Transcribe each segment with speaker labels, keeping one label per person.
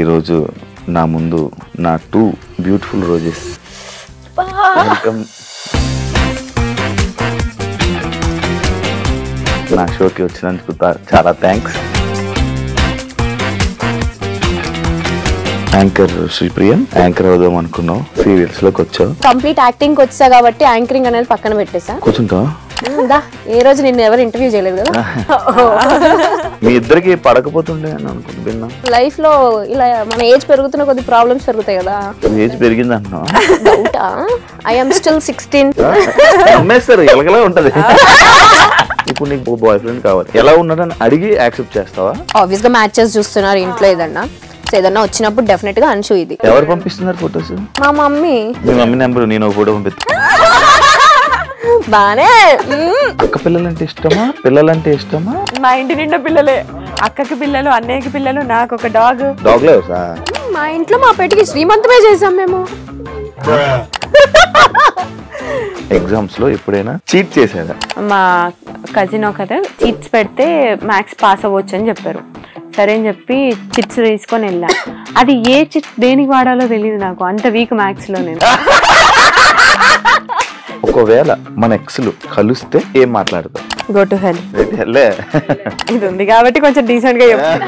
Speaker 1: ఈరోజు నా ముందు నా 2 బ్యూటిఫుల్ రోజెస్. వెల్కమ్ నా షోకి వచ్చినందుకు చాలా థ్యాంక్స్. యాంకర్ శ్రీప్రియ, యాంకర్ అవుదాం అనుకున్నావు, సీరియల్స్ లోకి వచ్చావు.
Speaker 2: కంప్లీట్ యాక్టింగ్ వచ్చా కాబట్టి యాంకరింగ్ అనేది పక్కన పెట్టేసా.
Speaker 1: కూర్చుంటావా?
Speaker 2: ఏ రోజు నిన్ను ఎవరు ఇంటర్వ్యూ చేయలేదు కదా.
Speaker 1: మీ ఇద్దరికి పడకపోతుండే అని అనుకుంటున్నా.
Speaker 2: లైఫ్ లో ఇలా మన ఏజ్ పెరుగుతున్న కొద్ది ప్రాబ్లమ్స్ పెరుగుతాయి కదా.
Speaker 1: ఏజ్ పెరిగింది అంటున్నావా?
Speaker 2: డౌటా? I am still 16.
Speaker 1: అమ్మేస్తారు, ఎలాగలా ఉంటది. ఇప్పుడు నీకు బాయ్ ఫ్రెండ్ కావాలి, ఎలా ఉన్నాడని అడిగి యాక్సెప్ట్ చేస్తావా?
Speaker 2: ఆబ్వియస్ గా మ్యాచెస్ చూస్తున్నారు ఇంట్లో, ఏదన్నా వచ్చినప్పుడు డెఫినెట్ గా అన్షు. ఇది
Speaker 1: ఎవరు పంపిస్తున్నారు ఫొటోస్?
Speaker 2: మా మమ్మీ.
Speaker 1: మీ మమ్మీ నెంబర్ నేను ఒక ఫోటో పంపిస్తా.
Speaker 2: బానే.
Speaker 1: అక్క పిల్లలంటే ఇష్టమా, పిల్లలంటే ఇష్టమా?
Speaker 3: మా ఇంటి నిండా పిల్లలే, అక్కకి పిల్లలు, అన్నయ్యకి పిల్లలు, నాకు ఒక డాగ్.
Speaker 1: డాగ్ లవర్సా?
Speaker 2: మా ఇంట్లో మా పెటికి శ్రీమంతమే చేసాం మేము.
Speaker 1: ఎగ్జామ్స్ లో ఎప్పుడైనా చీట్ చేశారా?
Speaker 3: మా కజిన్ ఒకరు చిట్స్ పెడితే మ్యాథ్స్ పాస్ అవ్వచ్చు అని చెప్పారు. సరే అని చెప్పి చిట్స్ తీసుకొని వెళ్ళా. అది ఏ చిట్ దేనికి వాడాలో తెలియదు నాకు, అంత వీక్ మ్యాథ్స్ లో నేను.
Speaker 1: ఒకవేళ మన ఎక్స్లు కలిస్తే ఏం మాట్లాడతాం?
Speaker 3: Go to hell. ఇది ఉంది కాబట్టి కొంచెం డీసెంట్ గా చెప్తాను.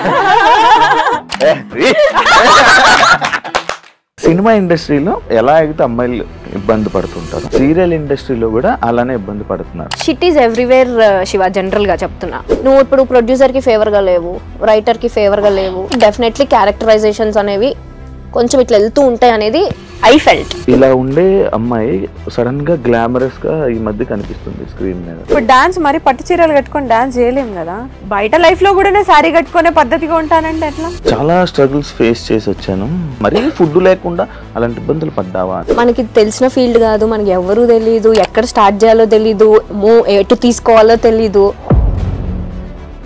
Speaker 1: సినిమా ఇండస్ట్రీలో ఎలా అయితే అమ్మాయిలు ఇబ్బంది పడుతుంటారు, సీరియల్ ఇండస్ట్రీలో కూడా అలానే ఇబ్బంది పడుతున్నారు.
Speaker 2: Shit is everywhere Shiva. General గా చెప్తున్నా, నువ్వు ఇప్పుడు ప్రొడ్యూసర్ కి ఫేవర్ గా లేవు, రైటర్ కి ఫేవర్ గా లేవు. డెఫినెట్లీ క్యారెక్టరైజేషన్స్ అనేవి కొంచెం ఇట్లా వెళ్తూ ఉంటాయి అనేది ఐ ఫెల్ట్.
Speaker 1: ఇలా ఉండే అమ్మాయి సడన్ గా గ్లామరస్ గా ఈ మధ్య కనిపిస్తుంది స్క్రీన్ మీద.
Speaker 3: ఇప్పుడు డాన్స్ మరి పట్టు చీరలు కట్టుకొని డాన్స్ చేయలేం కదా. బయట లైఫ్ లో కూడా సారీ కట్టుకునే పద్ధతిగా ఉంటానంటే ఎట్లా?
Speaker 1: చాలా స్ట్రగుల్స్ ఫేస్ చేసి వచ్చాను. మరి ఫుడ్ లేకుండా అలాంటి ఇబ్బందులు పడ్డావా?
Speaker 2: మనకి తెలిసిన ఫీల్డ్ కాదు, మనకి ఎవరు తెలీదు, ఎక్కడ స్టార్ట్ చేయాలో తెలీదు, ఎటు తీసుకోవాలో తెలీదు.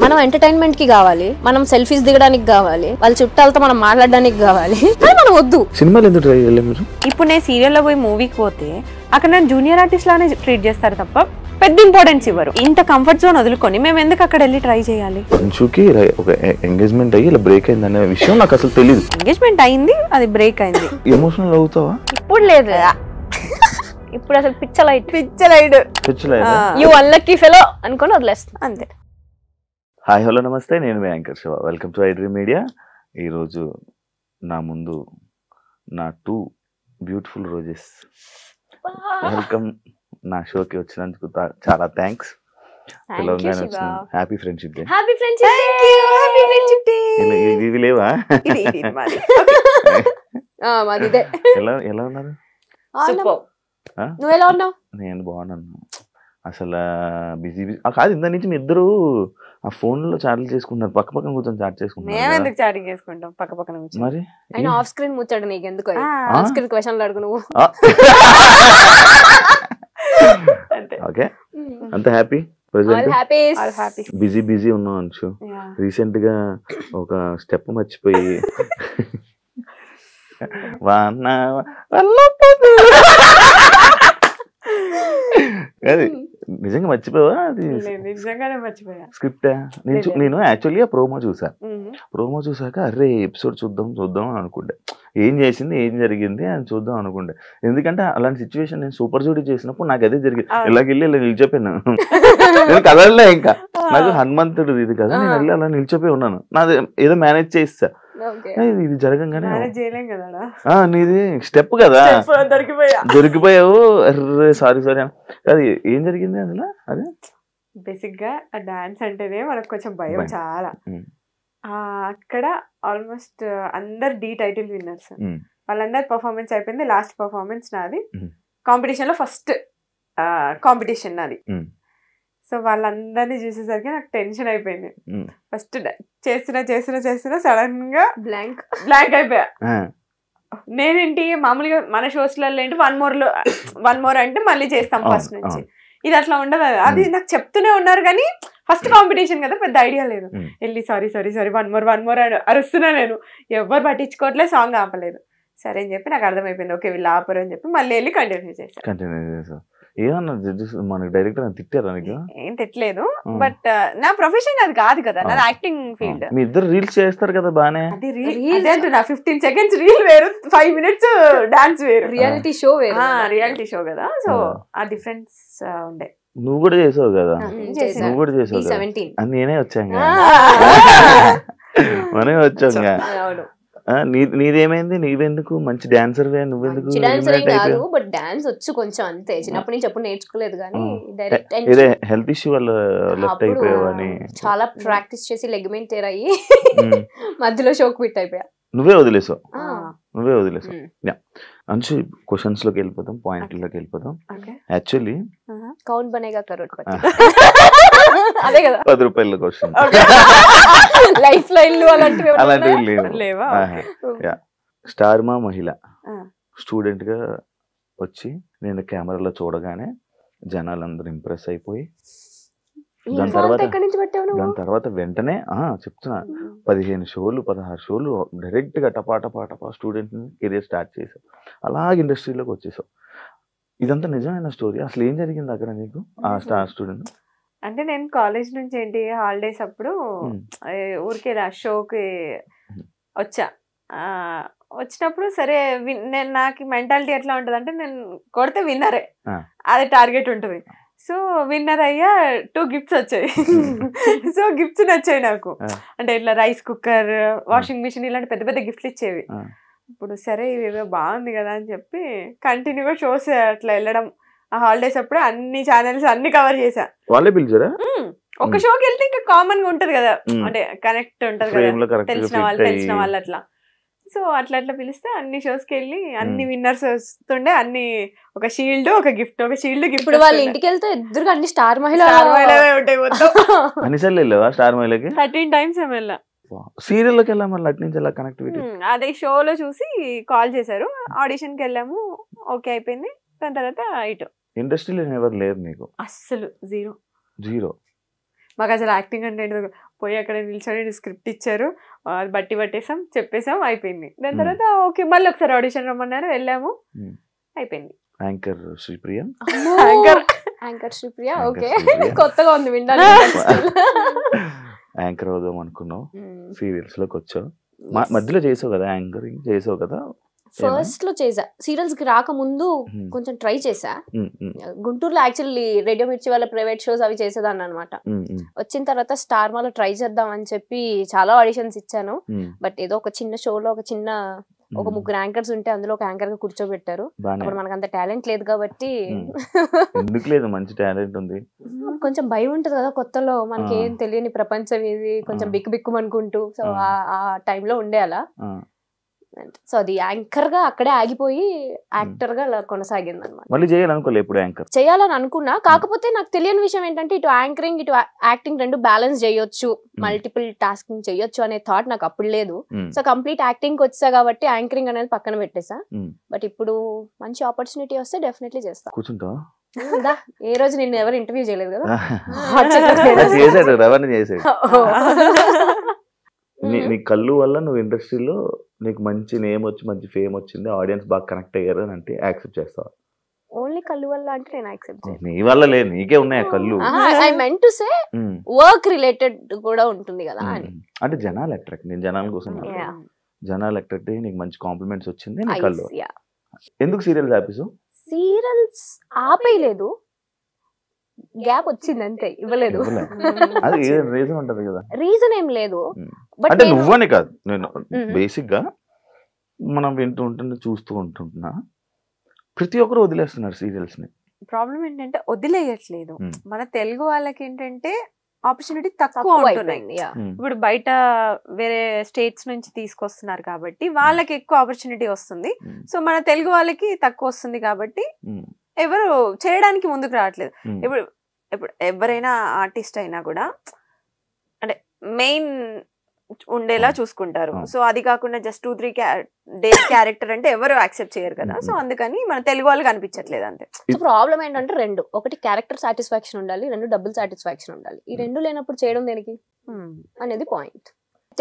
Speaker 2: మనం ఎంటర్టైన్మెంట్ కి కావాలి, మనం సెల్ఫీస్ దిగడానికి కావాలి, వాళ్ళ చుట్టాలతో మనం మాట్లాడడానికి కావాలి, మనం వద్దు.
Speaker 1: సినిమాలు ఎందుకు ట్రై చేయలేదు మీరు?
Speaker 3: ఇప్పుడు నేను సీరియల్లో పోయి మూవీకి పోతే అక్కడ నేను జూనియర్ ఆర్టిస్ట్ లానే ట్రీట్ చేస్తారు తప్ప పెద్ద ఇంపార్టెన్స్ ఇవ్వరు. ఇంత కంఫర్ట్ జోన్ వదులుకొని మేము ఎందుకు అక్కడ వెళ్ళి ట్రై చేయాలి?
Speaker 1: అంచుకి ఒక ఎంగేజ్మెంట్ అయ్యి ఇలా బ్రేక్ అయింది అనే విషయం నాకు అసలు తెలియదు.
Speaker 3: ఎంగేజ్మెంట్ అయింది, అది బ్రేక్ అయింది.
Speaker 1: ఎమోషనల్ అవుతావా?
Speaker 2: ఇప్పుడు లేదు, ఇప్పుడు అసలు పిచ్చలైట్ యు అన్లక్కీ ఫెలో అనుకొని వదిలేస్తా అంతే.
Speaker 1: హాయ్ హలో నమస్తే, నేను మీ anchor Shiva. Welcome to iDream media. ఈరోజు నా ముందు నా 2 బ్యూటిఫుల్ రోజెస్. వెల్కమ్ నా షోకి వచ్చినందుకు చాలా థ్యాంక్స్. Happy friendship day. ఇవి లేవా? ఎలా ఉన్నారు?
Speaker 2: నువ్వు ఎలా ఉన్నావు?
Speaker 1: నేను బాగున్నాను. అసలు బిజీ కాదు, ఇంత నుంచి మీ ఇద్దరు ఆ ఫోన్ లో చాటింగ్ చేసుకుంటున్నారు, పక్క పక్కన కూర్చొని చాట్ చేసుకుంటున్నారు. మరి
Speaker 2: ఆఫ్ స్క్రీన్ ముచ్చాడు నీకు ఎందుకు? ఆఫ్ స్క్రీన్ క్వశ్చన్లు అడుగు నువ్వు.
Speaker 1: ఓకే, అంత హ్యాపీ? బిజీ ఉన్నావు అంచు. రీసెంట్ గా ఒక స్టెప్ మర్చిపోయి అది నిజంగా మర్చిపోవా? అది స్క్రిప్ట్. నేను యాక్చువల్లీ ఆ ప్రోమో చూసాక అరే ఎపిసోడ్ చూద్దాం అని అనుకుంటే, ఏం చేసింది ఏం జరిగింది అని చూద్దాం అనుకుంటే. ఎందుకంటే అలాంటి సిచ్యువేషన్ నేను సూపర్ జూడీ చేసినప్పుడు నాకు అదే జరిగింది. ఇలాగెళ్ళి ఇలా నిలిచిపోయాను. నేను కదలలే, ఇంకా నాకు హనుమంతుడు ఇది కదా, నేను వెళ్ళి అలా నిలిచిపోయి ఉన్నాను. నాది ఏదో మేనేజ్ చేస్తా, ఇది జరగంగానే నీది స్టెప్ కదా, దొరికిపోయావు. అర్రే సారీ అది ఏం జరిగింది అందులో? అదే
Speaker 3: బేసిక్ గా డాన్స్ అంటేనే మనకు కొంచెం భయం చాలా. అక్కడ ఆల్మోస్ట్ అందరు డి టైటిల్ విన్నర్స్, వాళ్ళందరు పర్ఫార్మెన్స్ అయిపోయింది. లాస్ట్ పర్ఫార్మెన్స్ నాది, కాంపిటీషన్ లో ఫస్ట్ కాంపిటీషన్ నాది. సో వాళ్ళందరినీ చూసేసరికి నాకు టెన్షన్ అయిపోయింది. ఫస్ట్ చేస్తున్నా సడన్ గా బ్లాంక్ అయిపోయా. నేనేంటి మామూలుగా మన షోస్లలో ఏంటి వన్ మోర్ అంటే మళ్ళీ చేస్తాం ఫస్ట్ నుంచి. ఇది అట్లా ఉండదు. అది నాకు చెప్తూనే ఉన్నారు కానీ ఫస్ట్ కాంపిటీషన్ కదా, పెద్ద ఐడియా లేదు. వెళ్ళి సారీ వన్ మోర్ అరుస్తున్నా. నేను ఎవరు పట్టించుకోవట్లేదు, సాంగ్ ఆపలేదు. సరే అని చెప్పి నాకు అర్థమైపోయింది, ఓకే వీళ్ళు ఆపరు అని చెప్పి మళ్ళీ వెళ్ళి కంటిన్యూ చేశాను.
Speaker 1: ఏమన్నా జడ్జెస్ మనకి డైరెక్టర్ అని తిట్టారా నీకు?
Speaker 3: ఏం తిట్టలేదు, బట్ నా ప్రొఫెషన్ అది కాదు కదా, నాది యాక్టింగ్ ఫీల్డ్.
Speaker 1: మీ ఇద్దరు రీల్స్ చేస్తారు కదా బానే.
Speaker 3: అది రీల్ అంటున్నా, 15 seconds రీల్ వేరు, 5 minutes డాన్స్ వేరు,
Speaker 2: రియాలిటీ షో వేరు.
Speaker 3: రియాలిటీ షో కదా, సో ఆ డిఫరెన్స్ ఉండే.
Speaker 1: నువ్వు కూడా చేసావు కదా, నువ్వు కూడా చేసావు కదా.
Speaker 2: 17
Speaker 1: అని నేనే వచ్చాంగా, మనమే వచ్చాంగా. నీదేమైంది? నీవెందుకు మంచి డాన్సర్, నువ్వెందుకు?
Speaker 2: డాన్సర్ ఏం కాదు, బట్ డాన్స్ వచ్చు కొంచెం అంతే. చిన్నప్పటి నుంచి ఎప్పుడు నేర్చుకోలేదు కానీ డైరెక్ట్
Speaker 1: ఇదే హెల్త్ ఇష్యూ వల్ల లెఫ్ట్ అయిపోయావని
Speaker 2: చాలా ప్రాక్టీస్ చేసి లెగ్మెంట్ టేర్ అయ్యి మధ్యలో షోక్ క్విట్ అయిపోయా.
Speaker 1: నువ్వే వదిలేసావు. అంశు క్వశ్చన్స్ లోకి వెళ్ళిపోతాం, పాయింట్లోకి వెళ్ళిపోతాం. యాక్చువల్లీ
Speaker 2: కౌన్ బనేగా కరోడ్పతి అదే కదా,
Speaker 1: 10 రూపాయల క్వశ్చన్.
Speaker 2: లైఫ్ లైన్లు అలాంటివి
Speaker 1: లేవా? స్టార్ మా మహిళ స్టూడెంట్ గా వచ్చి నేను కెమెరాలో చూడగానే జనాలందరూ ఇంప్రెస్ అయిపోయి దాని తర్వాత వెంటనే చెప్తున్నా 15 షోలు 16 షోలు డైరెక్ట్ గా టపా స్టూడెంట్ కెరీర్ స్టార్ట్ చేసావు. అలాగే ఇండస్ట్రీలోకి వచ్చేసావు. ఇదంతా నిజమైన స్టోరీ. అసలు ఏం జరిగింది అక్కడ నీకు ఆ స్టార్ స్టూడెంట్?
Speaker 3: అంటే నేను కాలేజ్ నుంచి ఏంటి హాలిడేస్ అప్పుడు ఊరికే షోకి వచ్చినప్పుడు సరే నేను నాకు మెంటాలిటీ ఎట్లా ఉంటుంది అంటే నేను కొడితే విన్నరే, అది టార్గెట్ ఉంటుంది. సో విన్నర్ అయ్యా 2 gifts వచ్చాయి. సో గిఫ్ట్స్ నచ్చాయి నాకు. అంటే ఇట్లా రైస్ కుక్కర్, వాషింగ్ మిషన్ ఇలాంటి పెద్ద పెద్ద గిఫ్ట్లు ఇచ్చేవి. ఇప్పుడు సరే ఇవేదో బాగుంది కదా అని చెప్పి కంటిన్యూగా షోస్ అట్లా వెళ్ళడం. ఆ హాలిడేస్ అప్పుడు అన్ని ఛానల్స్ అన్ని కవర్ చేసా.
Speaker 1: వాళ్ళే పిలిచారా?
Speaker 3: ఒక షోకి వెళ్తే ఇంకా కామన్ గా ఉంటది కదా, అంటే కనెక్ట్ ఉంటది కదా, తెలిసిన వాళ్ళు అట్లా. సో అట్లా పిలిస్తే అన్ని షోస్ కి వెళ్ళి అన్ని విన్నర్స్ వస్తుండే, అన్ని ఒక షీల్డ్ ఒక గిఫ్ట్, ఒక షీల్డ్ గిఫ్ట్.
Speaker 2: ఇప్పుడు వాళ్ళ ఇంటికి వెళ్తే ఎదురుగా అన్ని స్టార్ మహిళ
Speaker 3: ఉంటాయి మొత్తం.
Speaker 1: అన్నిసార్లు వెళ్ళావా స్టార్ మహిళకి?
Speaker 3: 13 times వెళ్ళా.
Speaker 1: సీరియల్ లోకి వెళ్ళా, మళ్ళీ అటు నుంచి ఎలా కనెక్టివిటీ?
Speaker 3: అదే షోలో చూసి కాల్ చేశారు, ఆడిషన్ కి వెళ్ళాము, ఓకే అయిపోయింది. దాని తర్వాత ఇటు
Speaker 1: ఇండస్ట్రీలో ఎవరు లేరు నీకు?
Speaker 3: అస్సలు జీరో.
Speaker 2: మాకు అసలు యాక్టింగ్ అంటే పోయి అక్కడ నిల్చొని స్క్రిప్ట్ ఇచ్చారు, అది బట్టి పట్టేసాం, చెప్పేసాం, అయిపోయింది. దాని తర్వాత ఓకే మళ్ళీ ఒకసారి ఆడిషన్ రమ్మన్నారు, వెళ్ళాము, అయిపోయింది.
Speaker 1: Anchor Sripriya,
Speaker 2: anchor Sripriya okay, కొత్తగా ఉంది వినడానికి.
Speaker 1: యాంకర్ అవుదాం అనుకున్నావు, సీరియల్స్ లోకి వచ్చావు, మధ్యలో చేసావు కదా, యాంకరింగ్ చేసావు కదా.
Speaker 2: ఫస్ట్ లో చేసా, సీరియల్స్ కి రాకముందు కొంచెం ట్రై చేసా. గుంటూరులో యాక్చువల్లీ రేడియో మిర్చి వాళ్ళ ప్రైవేట్ షోస్ అవి చేసేదాన్ని అనమాట. వచ్చిన తర్వాత స్టార్ మాలో ట్రై చేద్దాం అని చెప్పి చాలా ఆడిషన్స్ ఇచ్చాను. బట్ ఏదో ఒక చిన్న షోలో ఒక 3 యాంకర్స్ ఉంటే అందులో ఒక యాంకర్ గా కూర్చోబెట్టారు. అప్పుడు మనకు అంత టాలెంట్ లేదు కాబట్టి,
Speaker 1: మంచి టాలెంట్ ఉంది,
Speaker 2: కొంచెం భయం ఉంటది కదా కొత్తలో, మనకి ఏం తెలియని ప్రపంచం ఇది, కొంచెం బిక్కుమనుకుంటూ. సో ఆ టైంలో ఉండే అలా. సో అది యాంకర్ గా అక్కడే ఆగిపోయి యాక్టర్ గా కొనసాగింది అనమాట.
Speaker 1: మళ్ళీ చేయాలనుకోలే ఎప్పుడు యాంకర్?
Speaker 2: చేయాలని అనుకున్నా, కాకపోతే నాకు తెలియని విషయం ఏంటంటే ఇటు యాంకరింగ్ ఇటు యాక్టింగ్ రెండు బ్యాలెన్స్ చేయొచ్చు, మల్టిపుల్ టాస్కింగ్ చేయొచ్చు అనే థాట్ నాకు అప్పుడు లేదు. సో కంప్లీట్ యాక్టింగ్ వచ్చా కాబట్టి యాంకరింగ్ అనేది పక్కన పెట్టేసా. బట్ ఇప్పుడు మంచి ఆపర్చునిటీ వస్తే డెఫినెట్లీ చేస్తా.
Speaker 1: కూర్చుంటా
Speaker 2: ఏ రోజు నిన్ను ఎవరు ఇంటర్వ్యూ చేయలేదు కదా.
Speaker 1: నీ కళ్ళు వల్ల నువ్వు ఇండస్ట్రీలో నీకు మంచి నేమ్ వచ్చి మంచి ఫేమ్ వచ్చింది, ఆడియన్స్ బాగా కనెక్ట్ అయ్యారు అని అంటే యాక్సెప్ట్ చేస్తావా?
Speaker 2: ఓన్లీ కళ్ళు వల్ల అంటే నేను యాక్సెప్ట్ చేయను.
Speaker 1: నీ వల్ల లేదు, నీకే ఉన్నాయి కళ్ళు.
Speaker 2: I meant to say work related కూడా ఉంటుంది కదా అని.
Speaker 1: అంటే జనాలు అట్రాక్ట్, నేను జనాల కోసం, జనాలు అట్రాక్ట్ అయ్యి నీకు మంచి కాంప్లిమెంట్స్ వచ్చింది నీ కళ్ళు. ఎందుకు సీరియల్స్ ఆపేసావు?
Speaker 2: సీరియల్స్ ఆపేయలేదు, గ్యాప్ వచ్చింది అంతే, ఇవ్వలేదు.
Speaker 1: అది రీజన్ ఉంటది కదా?
Speaker 2: రీజన్ ఏం లేదు,
Speaker 1: అంటే నువ్వని కాదు, నేను బేసిక్ గా మనం వింటూ ఉంటున్నా, చూస్తూ ఉంటున్నా, ప్రతి ఒక్కరు వదిలేస్తున్నారు సీరియల్స్ ని.
Speaker 3: ప్రాబ్లం ఏంటంటే వదిలేయట్లేదు, మన తెలుగు వాళ్ళకి ఏంటంటే ఆపర్చునిటీ తక్కువ ఉంటున్నాయి. ఇప్పుడు బయట వేరే స్టేట్స్ నుంచి తీసుకొస్తున్నారు కాబట్టి వాళ్ళకి ఎక్కువ ఆపర్చునిటీ వస్తుంది. సో మన తెలుగు వాళ్ళకి తక్కువ వస్తుంది కాబట్టి ఎవరు చేయడానికి ముందుకు రావట్లేదు. ఇప్పుడు ఎవరైనా ఆర్టిస్ట్ అయినా కూడా అంటే మెయిన్ ఉండేలా చూసుకుంటారు. సో అది కాకుండా జస్ట్ 2-3 డేస్ క్యారెక్టర్ అంటే ఎవరు యాక్సెప్ట్ చేయరు కదా. సో అందుకని మన తెలుగు వాళ్ళకి అనిపించట్లేదు అంతే.
Speaker 2: ప్రాబ్లం ఏంటంటే రెండు, ఒకటి క్యారెక్టర్ సాటిస్ఫాక్షన్ ఉండాలి, రెండు డబ్బుల్ సాటిస్ఫాక్షన్ ఉండాలి. ఈ రెండు లేనప్పుడు చేయడం దేనికి అనేది పాయింట్.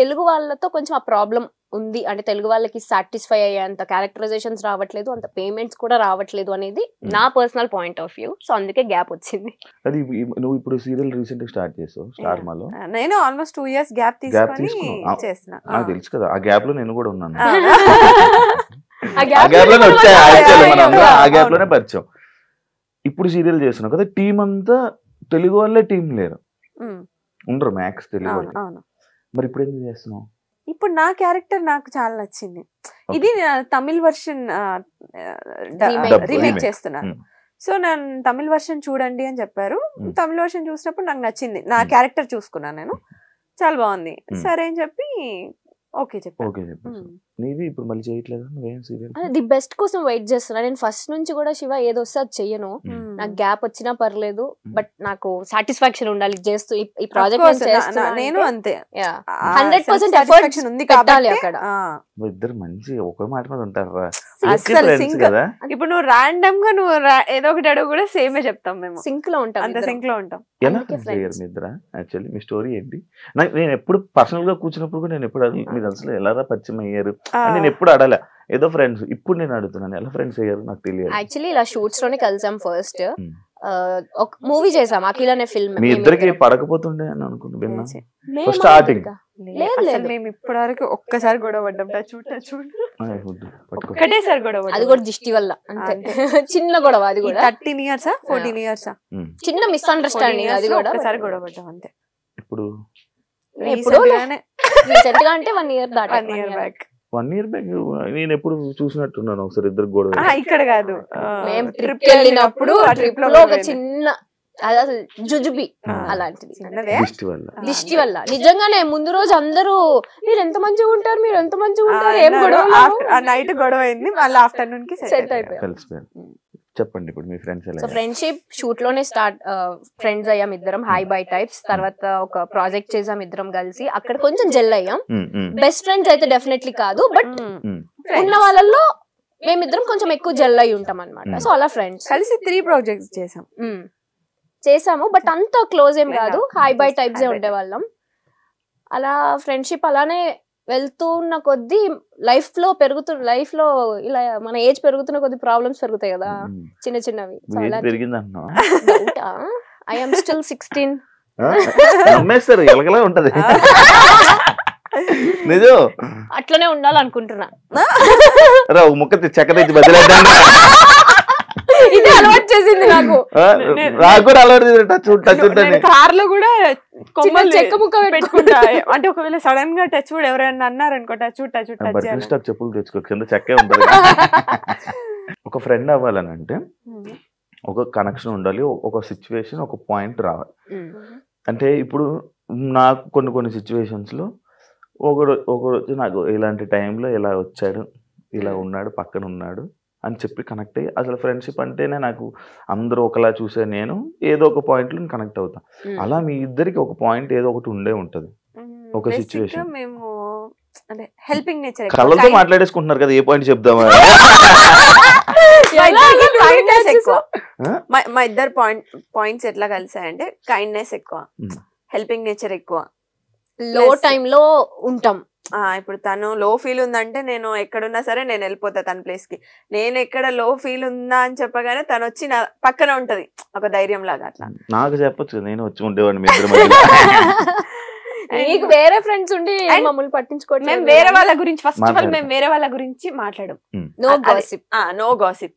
Speaker 2: తెలుగు వాళ్ళతో కొంచెం ఆ ప్రాబ్లం ఉంది అంటే తెలుగు వాళ్ళకి సాటిస్ఫై అయ్యేంత క్యారెక్టరైజేషన్స్ రావట్లేదు, అంత పేమెంట్స్ కూడా రావట్లేదు అనేది నా personal point of view. So అందుకే గ్యాప్ వచ్చింది.
Speaker 1: అది నువ్వు ఇప్పుడు సీరియల్ రీసెంట్ గా స్టార్ట్ చేసావు స్టార్ మాలో.
Speaker 3: నేను ఆల్మోస్ట్ 2 years గ్యాప్ తీసుకొని చేస్తున్నా.
Speaker 1: నాకు తెలుసు కదా, ఆ గ్యాప్ లో నేను కూడా ఉన్నాను.
Speaker 2: ఆ
Speaker 1: ఆ గ్యాప్ లోనే వచ్చాయి, ఆ గ్యాప్ లోనే పరిచయం. ఇప్పుడు సీరియల్ చేస్తున్నావు కదా, టీం అంతా తెలుగు వాళ్ళే, టీం లేరు, ఉండరు మ్యాక్స్ తెలుగు వాళ్ళు. మరి ఇప్పుడు ఎందుకు చేస్తున్నావు?
Speaker 3: ఇప్పుడు నా క్యారెక్టర్ నాకు చాలా నచ్చింది. ఇది తమిళ్ వర్షన్ రీమేక్ చేస్తున్నాను. సో నేను తమిళ్ వర్షన్ చూడండి అని చెప్పారు. తమిళ్ వర్షన్ చూసినప్పుడు నాకు నచ్చింది, నా క్యారెక్టర్ చూసుకున్నాను నేను, చాలా బాగుంది. సరే అని చెప్పి ఓకే చెప్పాను.
Speaker 1: నీది ఇప్పుడు మళ్ళీ చేయట్లేదు నువ్వేం సీరియల్?
Speaker 2: ది బెస్ట్ కోసం వెయిట్ చేస్తున్నా నేను ఫస్ట్ నుంచి కూడా. శివ ఏదో వస్తే అది చెయ్యను, నాకు గ్యాప్ వచ్చినా పర్లేదు, బట్ నాకు సాటిస్ఫాక్షన్ ఉండాలి చేస్తూ. ఈ ప్రాజెక్ట్
Speaker 3: నేను అంతే
Speaker 2: 100% ఎఫర్ట్ ఉంది పెట్టాలి అక్కడ.
Speaker 1: ఇద్దరు మంచి ఒక మాట మీద ఉంటారు
Speaker 3: కదా. ఇప్పుడు నువ్వు రాండమ్ గా నువ్వు ఏదో ఒకటి అడుగు కూడా సేమే చెప్తాం, మేము
Speaker 2: సింక్ లో ఉంటాం,
Speaker 3: అంత సింక్ లో ఉంటాం.
Speaker 1: ఎలా ఫ్రెండ్స్ మీ ఇద్దరా? యాక్చువల్లీ మీ స్టోరీ ఏంటి? నేను ఎప్పుడు పర్సనల్ గా కూర్చున్నప్పుడు కూడా నేను ఎప్పుడు మీరు అసలు ఎలా పరిచయం అయ్యారు నేను ఎప్పుడు అడగలే, ఏదో ఫ్రెండ్స్. ఇప్పుడు నేను అడుగుతున్నాను ఎలా ఫ్రెండ్స్ అయ్యారు నాకు తెలియదు.
Speaker 2: యాక్చువల్లీ ఇలా షూట్స్ లోనే కలిసాం. ఫస్ట్ ఒక మూవీ చేసాం అఖిల్ అనే ఫిల్మ్.
Speaker 1: మీ ఇద్దరికి పడకపోతుండే అని అనుకుంటున్నా స్టార్టింగ్.
Speaker 3: మేము ఇప్పటి వరకు ఒక్కసారి గొడవ పడ్డాం, ఒకటేసారి గొడవ,
Speaker 2: అది కూడా దిష్టి వల్ల అంతే. చిన్న గొడవ, అది కూడా
Speaker 3: 13 years 14 years
Speaker 2: చిన్న మిస్అండర్స్టాండింగ్, అది కూడా
Speaker 3: ఒకసారి గొడవ పడ్డాం అంతే.
Speaker 1: ఇప్పుడు
Speaker 2: రీసెంట్ గా అంటే 1 year దాకా,
Speaker 3: 1 year బ్యాక్.
Speaker 1: 1 year బ్యాక్ నేను ఎప్పుడు చూసినట్టున్నాను ఒకసారి ఇద్దరు గొడవ.
Speaker 3: ఇక్కడ కాదు,
Speaker 2: మేము ట్రిప్ వెళ్ళినప్పుడు ఆ ట్రిప్ లో ఒక చిన్న జుజుబి అలాంటిది దిష్టి వల్ల. నిజంగానే ముందు రోజు అందరూ మీరు ఎంత మంచిగా ఉంటారు, మీరు ఎంత మంచిగా ఉంటారు, ఏం గొడవ,
Speaker 3: నైట్ గొడవ అయింది, మళ్ళీ ఆఫ్టర్నూన్ కి సెట్
Speaker 1: అయిపోయారు. చెప్పండి ఇప్పుడు మీ ఫ్రెండ్స్ ఎలా?
Speaker 2: సో ఫ్రెండ్షిప్ షూట్ లోనే స్టార్ట్, ఫ్రెండ్స్ అయ్యాం ఇద్దరం, హై బై టైప్స్. తర్వాత ఒక ప్రాజెక్ట్ చేసాం ఇద్దరం కలిసి, అక్కడ కొంచెం జెల్ అయ్యాం. బెస్ట్ ఫ్రెండ్స్ అయితే డెఫినెట్లీ కాదు, బట్ ఉన్న వాళ్ళల్లో మేమిద్దరం కొంచెం ఎక్కువ జెల్ అయి ఉంటాం అనమాట. సో అలా ఫ్రెండ్స్
Speaker 3: కలిసి 3 projects
Speaker 2: చేసాము, బట్ అంత క్లోజ్ ఏం కాదు, హై బై టైప్స్ ఏ ఉండేవాళ్ళం. అలా ఫ్రెండ్షిప్ అలానే వెళ్తున్న కొద్దీ లైఫ్ లో ఇలా మన ఏజ్ పెరుగుతున్న కొద్ది ప్రాబ్లమ్స్ పెరుగుతాయి కదా, చిన్న చిన్నవి. I am still 16.
Speaker 1: నిజం
Speaker 2: అట్లనే ఉండాలనుకుంటున్నా. ఇది అలవాటు చేసింది నాకు
Speaker 1: కూడా అలవాటు.
Speaker 3: కార్ లో కూడా చెక్క ముక్క పెట్టుకుంటా, అంటే ఒకవేళ సడన్ గా టచ్ కూడా ఎవరైనా అన్నారనుకో టచ్
Speaker 1: చెప్పులు తెచ్చుకో, కింద చెక్కే ఉంటుంది. ఒక ఫ్రెండ్ అవ్వాలని అంటే ఒక కనెక్షన్ ఉండాలి, ఒక సిచ్యువేషన్, ఒక పాయింట్ రావాలి. అంటే ఇప్పుడు నాకు కొన్ని సిచ్యువేషన్స్ లో ఒకరోజు నాకు ఇలాంటి టైంలో ఇలా వచ్చాడు, ఇలా ఉన్నాడు, పక్కన ఉన్నాడు అని చెప్పి కనెక్ట్ అయ్యి, అసలు ఫ్రెండ్షిప్ అంటేనే నాకు అందరూ ఒకలా చూసే నేను ఏదో ఒక పాయింట్ లో కనెక్ట్ అవుతా. అలా మీ ఇద్దరికి ఒక పాయింట్ ఏదో ఒకటి ఉండే ఉంటది, ఒక సిచ్యువేషన్.
Speaker 3: మేము అంటే హెల్పింగ్ నేచర్,
Speaker 1: కళ్ళతో మాట్లాడేసుకుంటున్నారు కదా, ఏ పాయింట్ చెప్దామా?
Speaker 3: మా ఇద్దరు పాయింట్స్ ఎట్లా కలిసాయంటే కైండ్నెస్ ఎక్కువ, హెల్పింగ్ నేచర్ ఎక్కువ,
Speaker 2: లో టైమ్ లో ఉంటాం.
Speaker 3: ఇప్పుడు తను లో ఫీల్ ఉందంటే నేను ఎక్కడున్నా సరే నేను వెళ్ళిపోతా తన ప్లేస్ కి. నేను ఎక్కడ లో ఫీల్ ఉందా అని చెప్పగానే తను వచ్చి నా పక్కన ఉంటది, ఒక ధైర్యం లాగా. అట్లా నాకు
Speaker 1: చెప్పొచ్చు, నేను వచ్చి ఉండేవాడిని.
Speaker 2: మీకు వేరే ఫ్రెండ్స్ ఉండి మమ్మల్ని పట్టించుకోవట్లేదు.
Speaker 3: మేము వేరే వాళ్ళ గురించి ఫస్ట్ ఆఫ్ ఆల్ మేము వేరే వాళ్ళ గురించి మాట్లాడం, నో గాసిప్.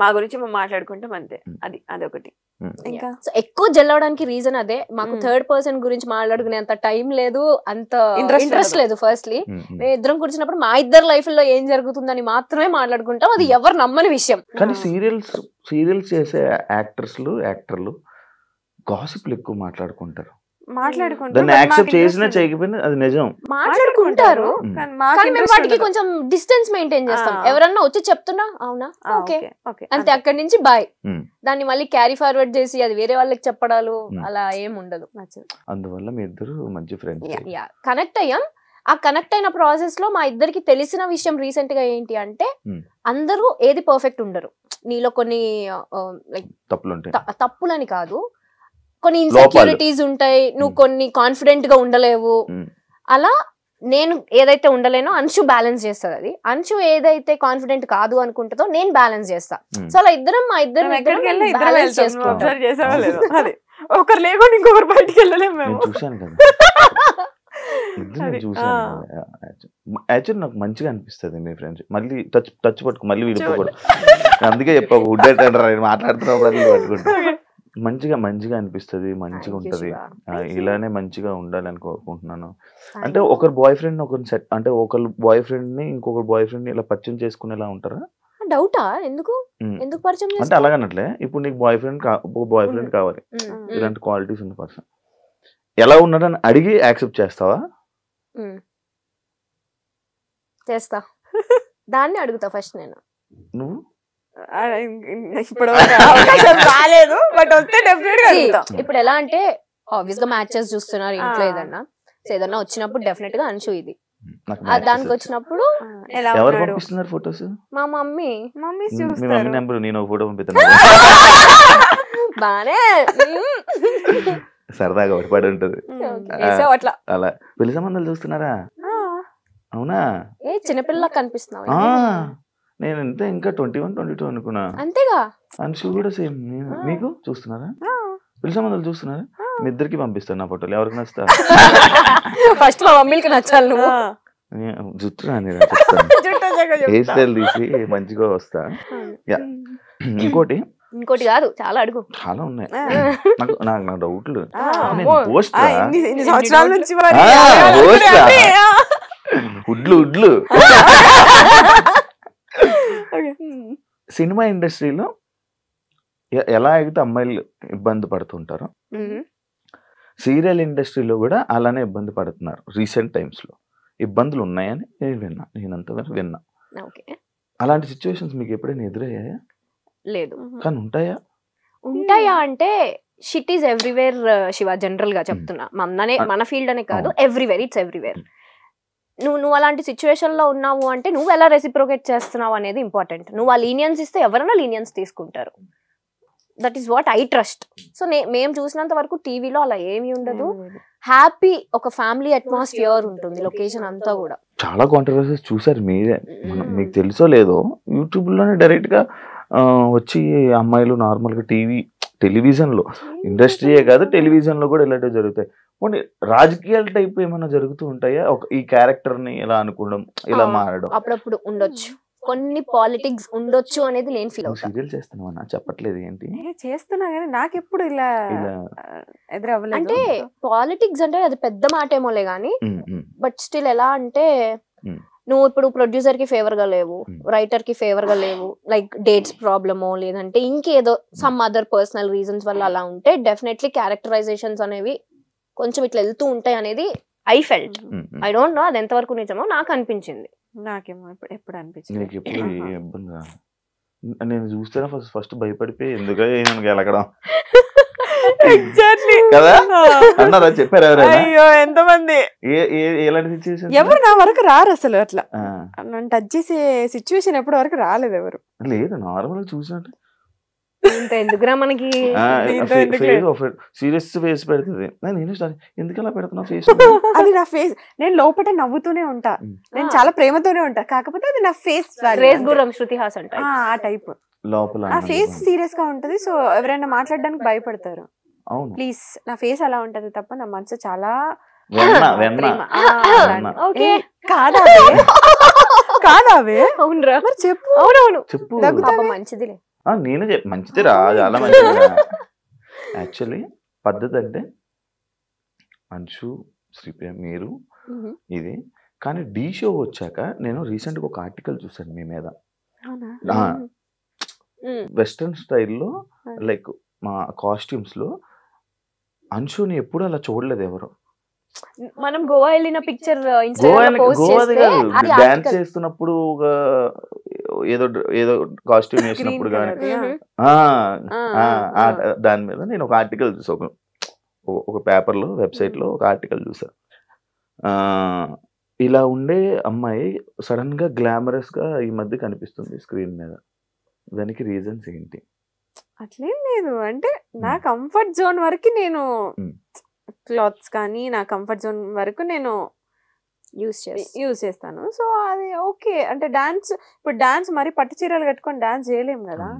Speaker 3: మా గురించి మేము మాట్లాడుకుంటాం అంతే, అదొకటి. ఇంకా
Speaker 2: ఎక్కువ జల్లవడానికి రీజన్ అదే, మాకు థర్డ్ పర్సన్ గురించి మాట్లాడుకునే అంత టైం లేదు, అంత ఇంట్రెస్ట్ లేదు. ఫస్ట్లీ మేము ఇద్దరం కూర్చున్నప్పుడు మా ఇద్దరు లైఫ్ లో ఏం జరుగుతుందని మాత్రమే మాట్లాడుకుంటాం, అది ఎవరు నమ్మని విషయం.
Speaker 1: కానీ సీరియల్స్ చేసే యాక్టర్లు గాసిప్లు ఎక్కువ మాట్లాడుకుంటారు.
Speaker 2: మాట్లాడుకుంటారు, వాటికి కొంచెం డిస్టెన్స్ మెయింటైన్ చేస్తాం. ఎవరన్నా వచ్చి చెప్తున్నా అవునా ఓకే అంతే, అక్కడి నుంచి బాయ్. దాన్ని మళ్ళీ క్యారీ ఫార్వర్డ్ చేసి అది వేరే వాళ్ళకి చెప్పడాలు అలా ఏం ఉండదు.
Speaker 1: అందువల్ల మీ ఇద్దరు మంచి ఫ్రెండ్స్.
Speaker 2: కనెక్ట్ అయ్యాం. ఆ కనెక్ట్ అయిన ప్రాసెస్ లో మా ఇద్దరికి తెలిసిన విషయం రీసెంట్ గా ఏంటి అంటే, అందరూ ఏది పర్ఫెక్ట్ ఉండరు. నీలో కొన్ని తప్పులని కాదు, కొన్ని ఇన్సెక్యూరిటీస్ ఉంటాయి, నువ్వు కొన్ని కాన్ఫిడెంట్ గా ఉండలేవు. అలా నేను ఏదైతే ఉండలేనో అంశు బ్యాలెన్స్ చేస్తుంది. అది అంశు ఏదైతే కాన్ఫిడెంట్ కాదు అనుకుంటుందో నేను బ్యాలెన్స్ చేస్తా. సో అలా మా ఇద్దరం బ్యాలెన్స్ చేసుకుంటాం.
Speaker 3: ఒకరు లేకుండా ఇంకొకరు బయటికి వెళ్ళలేము మేము.
Speaker 1: చూసాను కదా యాక్చువల్లీ నాకు మంచిగా అనిపిస్తుంది మీ ఫ్రెండ్స్. మళ్ళీ టచ్ పట్టుకు మళ్ళీ విడిపోకూడదు. అందుకే చెప్పావు మాట్లాడుతున్నప్పుడు పట్టుకుంటా. మంచిగా అనిపిస్తుంది, మంచిగా ఉంటది. ఇలానే మంచిగా ఉండాలని కోరుకుంటున్నాను. అంటే ఒకరు బాయ్ ఫ్రెండ్ ఒకరు సెట్ అంటే ఒకరు బాయ్ ఫ్రెండ్ ని ఇంకొకరు బాయ్ ఫ్రెండ్ ని ఇలా పరిచయం చేసుకునేలా ఉంటారా?
Speaker 2: డౌటా? ఎందుకు పరిచయం
Speaker 1: అంటే అలాగనట్లే ఇప్పుడు నీకు బాయ్ ఫ్రెండ్ కావాలి, ఇలాంటి క్వాలిటీస్ ఉన్న పర్సన్ ఎలా ఉన్నాడని అడిగి యాక్సెప్ట్ చేస్తావా?
Speaker 2: చేస్తా. దాన్ని అడుగుతా ఫస్ట్ నేను.
Speaker 1: నువ్వు
Speaker 3: ఇప్పుడు రాలేదు బట్ వస్తే డెఫినెట్ గా.
Speaker 2: ఇప్పుడు ఎలా అంటే ఆబ్వియస్ గా మ్యాచెస్ చూస్తున్నారు ఇంట్లో, ఏదన్నా వచ్చినప్పుడు డెఫినెట్ గా అంశు ఇది దానికి వచ్చినప్పుడు
Speaker 1: ఎవరు పంపిస్తున్నారు ఫోటోస్?
Speaker 2: మా మమ్మీ
Speaker 1: నెంబర్ నేను ఒక ఫోటో పంపిస్తాను.
Speaker 2: బానే
Speaker 1: సరదాగా ఒకటి ఉంటది
Speaker 2: అట్లా.
Speaker 1: అలా పెళ్లి సంబంధాలు చూస్తున్నారా? అవునా?
Speaker 2: ఏ చిన్నపిల్ల కనిపిస్తున్నావు.
Speaker 1: నేను ఎంత ఇంకా 21, 22 అనుకున్నా.
Speaker 2: అంతేగా
Speaker 1: అంశు కూడా సేమ్. మీకు చూస్తున్నారా? పెళ్లి సంబంధాలు చూస్తున్నారా? మీ ఇద్దరికి పంపిస్తాను నా ఫోటోలు. ఎవరికి నచ్చుతా?
Speaker 2: ఫస్ట్ మా మమ్మీకి నచ్చాలి. నువ్వు
Speaker 1: జుట్టు రాని చెప్తాను, హెయిర్ స్టైల్ తీసి మంచిగా వస్తా. ఇంకోటి
Speaker 2: కాదు, చాలా అడుగు,
Speaker 1: చాలా ఉన్నాయి నాకు డౌట్లు. ఉడ్లు సినిమా ఇండస్ట్రీలో ఎలా అయితే అమ్మాయిలు ఇబ్బంది పడుతుంటారో సీరియల్ ఇండస్ట్రీలో కూడా అలానే ఇబ్బంది పడుతున్నారు. రీసెంట్ టైమ్స్ లో ఇబ్బందులు ఉన్నాయని నేనంతవరకు విన్నా. అలాంటి సిచ్యువేషన్స్ మీకు ఎప్పుడైనా ఎదురయ్యాయా?
Speaker 2: లేదు.
Speaker 1: కానీ
Speaker 2: ఉంటాయా అంటే shit is everywhere Shiva. General గా చెప్తున్నా, మన ఫీల్డ్ అనే కాదు, ఎవ్రీవేర్, ఇట్స్ ఎవ్రీవేర్. నువ్వు అలాంటి సిచ్యువేషన్ లో ఉన్నావు అంటే నువ్వు ఎలా రెసిప్రోకేట్ చేస్తున్నావు అనేది ఇంపార్టెంట్. నువ్వు ఆ లీనియన్స్ ఇస్తే ఎవరైనా లీనియన్స్ తీసుకుంటారు. That is what I trust. So మేము చూసినంత వరకు టీవీలో అలా ఏమీ ఉండదు. హ్యాపీ ఒక ఫ్యామిలీ అట్మాస్ఫియర్ ఉంటుంది లొకేషన్ అంతా కూడా.
Speaker 1: చాలా కాంట్రవర్సీస్ చూసారు మీరే, మీకు తెలుసో లేదో యూట్యూబ్ లోనే డైరెక్ట్ గా వచ్చి అమ్మాయిలు నార్మల్ గా టెలివిజన్ లో, ఇండస్ట్రీయే కాదు టెలివిజన్ లో కూడా ఇలాంటివి జరుగుతాయి. కొన్ని రాజకీయాల టైప్ ఏమైనా జరుగుతూ ఉంటాయా? ఈ క్యారెక్టర్ ని ఇలా అనుకోవడం, ఇలా మారడం
Speaker 2: అప్పుడప్పుడు ఉండొచ్చు, కొన్ని పాలిటిక్స్ ఉండొచ్చు అనేది నేను ఫీల్ అవుతాను.
Speaker 1: సీరియల్ చేస్తున్నావా? చెప్పట్లేదు ఏంటి?
Speaker 3: చేస్తున్నా కానీ నాకు ఎప్పుడు ఇలా ఎదురవ్వలేదు.
Speaker 2: అంటే పాలిటిక్స్ అంటే అది పెద్ద మాట ఏమోలే గానీ, బట్ స్టిల్ ఎలా అంటే నువ్వు ఇప్పుడు ప్రొడ్యూసర్ కి ఫేవర్ గా లేవు, రైటర్ కి ఫేవర్ గా లేవు, లైక్ డేట్స్ ప్రాబ్లమో లేదంటే ఇంకేదో సమ్ అదర్ పర్సనల్ రీజన్స్ వల్ల అలా ఉంటే డెఫినెట్లీ క్యారెక్టరైజేషన్స్ అనేవి కొంచెం ఇట్లా వెళ్తూ ఉంటాయి అనేది I felt. I don't know అది ఎంతవరకు నిజమో, నాకు అనిపించింది.
Speaker 3: నాకేమో ఎప్పుడు అనిపించింది.
Speaker 1: నేను చూస్తే ఫస్ట్ భయపడిపోయి ఎందుకు గెలకడం
Speaker 3: కదా
Speaker 1: అన్నారా? చెప్పారు ఎవరైనా?
Speaker 3: అయ్యో ఎంతమంది, ఎవరు నా వరకు రారు అసలు. అట్లా నన్ను టచ్ చేసే సిచ్యువేషన్ ఎప్పటి వరకు రాలేదు ఎవరు.
Speaker 1: లేదు, నార్మల్ చూసినట్టు
Speaker 2: ఎందుకురా మనకి
Speaker 1: సీరియస్ ఫేస్ పెడుతుంది. ఎందుకు అలా పెడుతున్నా ఫేస్?
Speaker 3: అది నా ఫేస్. నేను లోపల నవ్వుతూనే ఉంటా, నేను చాలా ప్రేమతోనే ఉంటా, కాకపోతే అది నా ఫేస్.
Speaker 2: శృతి హాసన్
Speaker 3: ఆ టైప్
Speaker 1: లోపల
Speaker 3: ఆ ఫేస్ సీరియస్ గా ఉంటది. సో ఎవరైనా మాట్లాడడానికి భయపడతారు. ప్లీజ్, నా ఫేస్ అలా ఉంటది తప్ప నా మనసు చాలా కాదావే. అవునరా? మరి చెప్పు. అవునవును
Speaker 2: చెప్పు. మంచిదిలే.
Speaker 1: నేను మంచిది రా, చాలా మంచిది. యాక్చువల్లీ పద్ధతి అంటే అంశు, శ్రీప్రియ, మీరు ఇది. కానీ డి షో వచ్చాక నేను రీసెంట్ గా ఒక ఆర్టికల్ చూసాను మీ మీద. వెస్టర్న్ స్టైల్లో లైక్ మా కాస్ట్యూమ్స్ లో అంశుని ఎప్పుడు అలా చూడలేదు ఎవరు.
Speaker 2: మనం గోవా వెళ్ళిన పిక్చర్
Speaker 1: డాన్స్ చేస్తున్నప్పుడు ఏదో కాస్ట్యూమ్ వేసినప్పుడు కానీ దాని మీద నేను ఒక ఆర్టికల్ చూసా, ఒక పేపర్ లో, వెబ్సైట్ లో ఒక ఆర్టికల్ చూసా. ఇలా ఉండే అమ్మాయి సడన్ గా గ్లామరస్ గా ఈ మధ్య కనిపిస్తుంది స్క్రీన్ మీద. దానికి రీజన్స్ ఏంటి?
Speaker 3: అట్లేం లేదు, అంటే నా కంఫర్ట్ జోన్ వరకు నేను క్లాత్స్ కానీ నా కంఫర్ట్ జోన్ వరకు నేను యూజ్ చేస్తాను. సో అది ఓకే. అంటే ఇప్పుడు డాన్స్ మరి పట్టు చీరలు కట్టుకొని డాన్స్ చేయలేము కదా.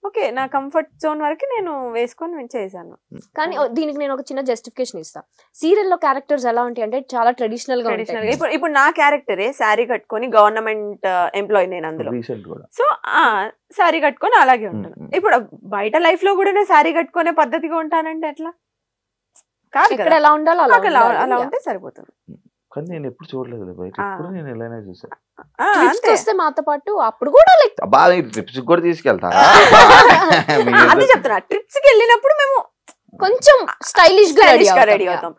Speaker 3: ఓకే, నా కంఫర్ట్ జోన్ వరకు నేను వేసుకొని చేశాను.
Speaker 2: కానీ దీనికి నేను ఒక చిన్న జస్టిఫికేషన్ ఇస్తా. సీరియల్లో క్యారెక్టర్స్ ఎలా ఉంటాయి అంటే చాలా ట్రెడిషనల్ గా ఉంటాయి.
Speaker 3: ఇప్పుడు నా క్యారెక్టరే శారీ కట్టుకొని గవర్నమెంట్ ఎంప్లాయీ నేను అందులో. సో శారీ కట్టుకొని అలాగే ఉంటాను. ఇప్పుడు బయట లైఫ్ లో కూడా నేను శారీ కట్టుకునే పద్ధతిగా ఉంటానంటే ఎట్లా కాదు.
Speaker 2: ఇక్కడ ఎలా ఉండాలో
Speaker 3: అలా ఉంటే సరిపోతుంది.
Speaker 1: కానీ నేను ఎప్పుడు చూడలేదు బయట, ఎప్పుడు నేను ఎలానే చూసాను.
Speaker 2: వస్తే మాతో పాటు అప్పుడు కూడా లైక్
Speaker 1: బాగా ట్రిప్స్ కూడా తీసుకెళ్తారా?
Speaker 3: అదే చెప్తున్నా, ట్రిప్స్ కి వెళ్ళినప్పుడు మేము
Speaker 2: కొంచెం స్టైలిష్ గా
Speaker 3: రెడీ అవుతాం.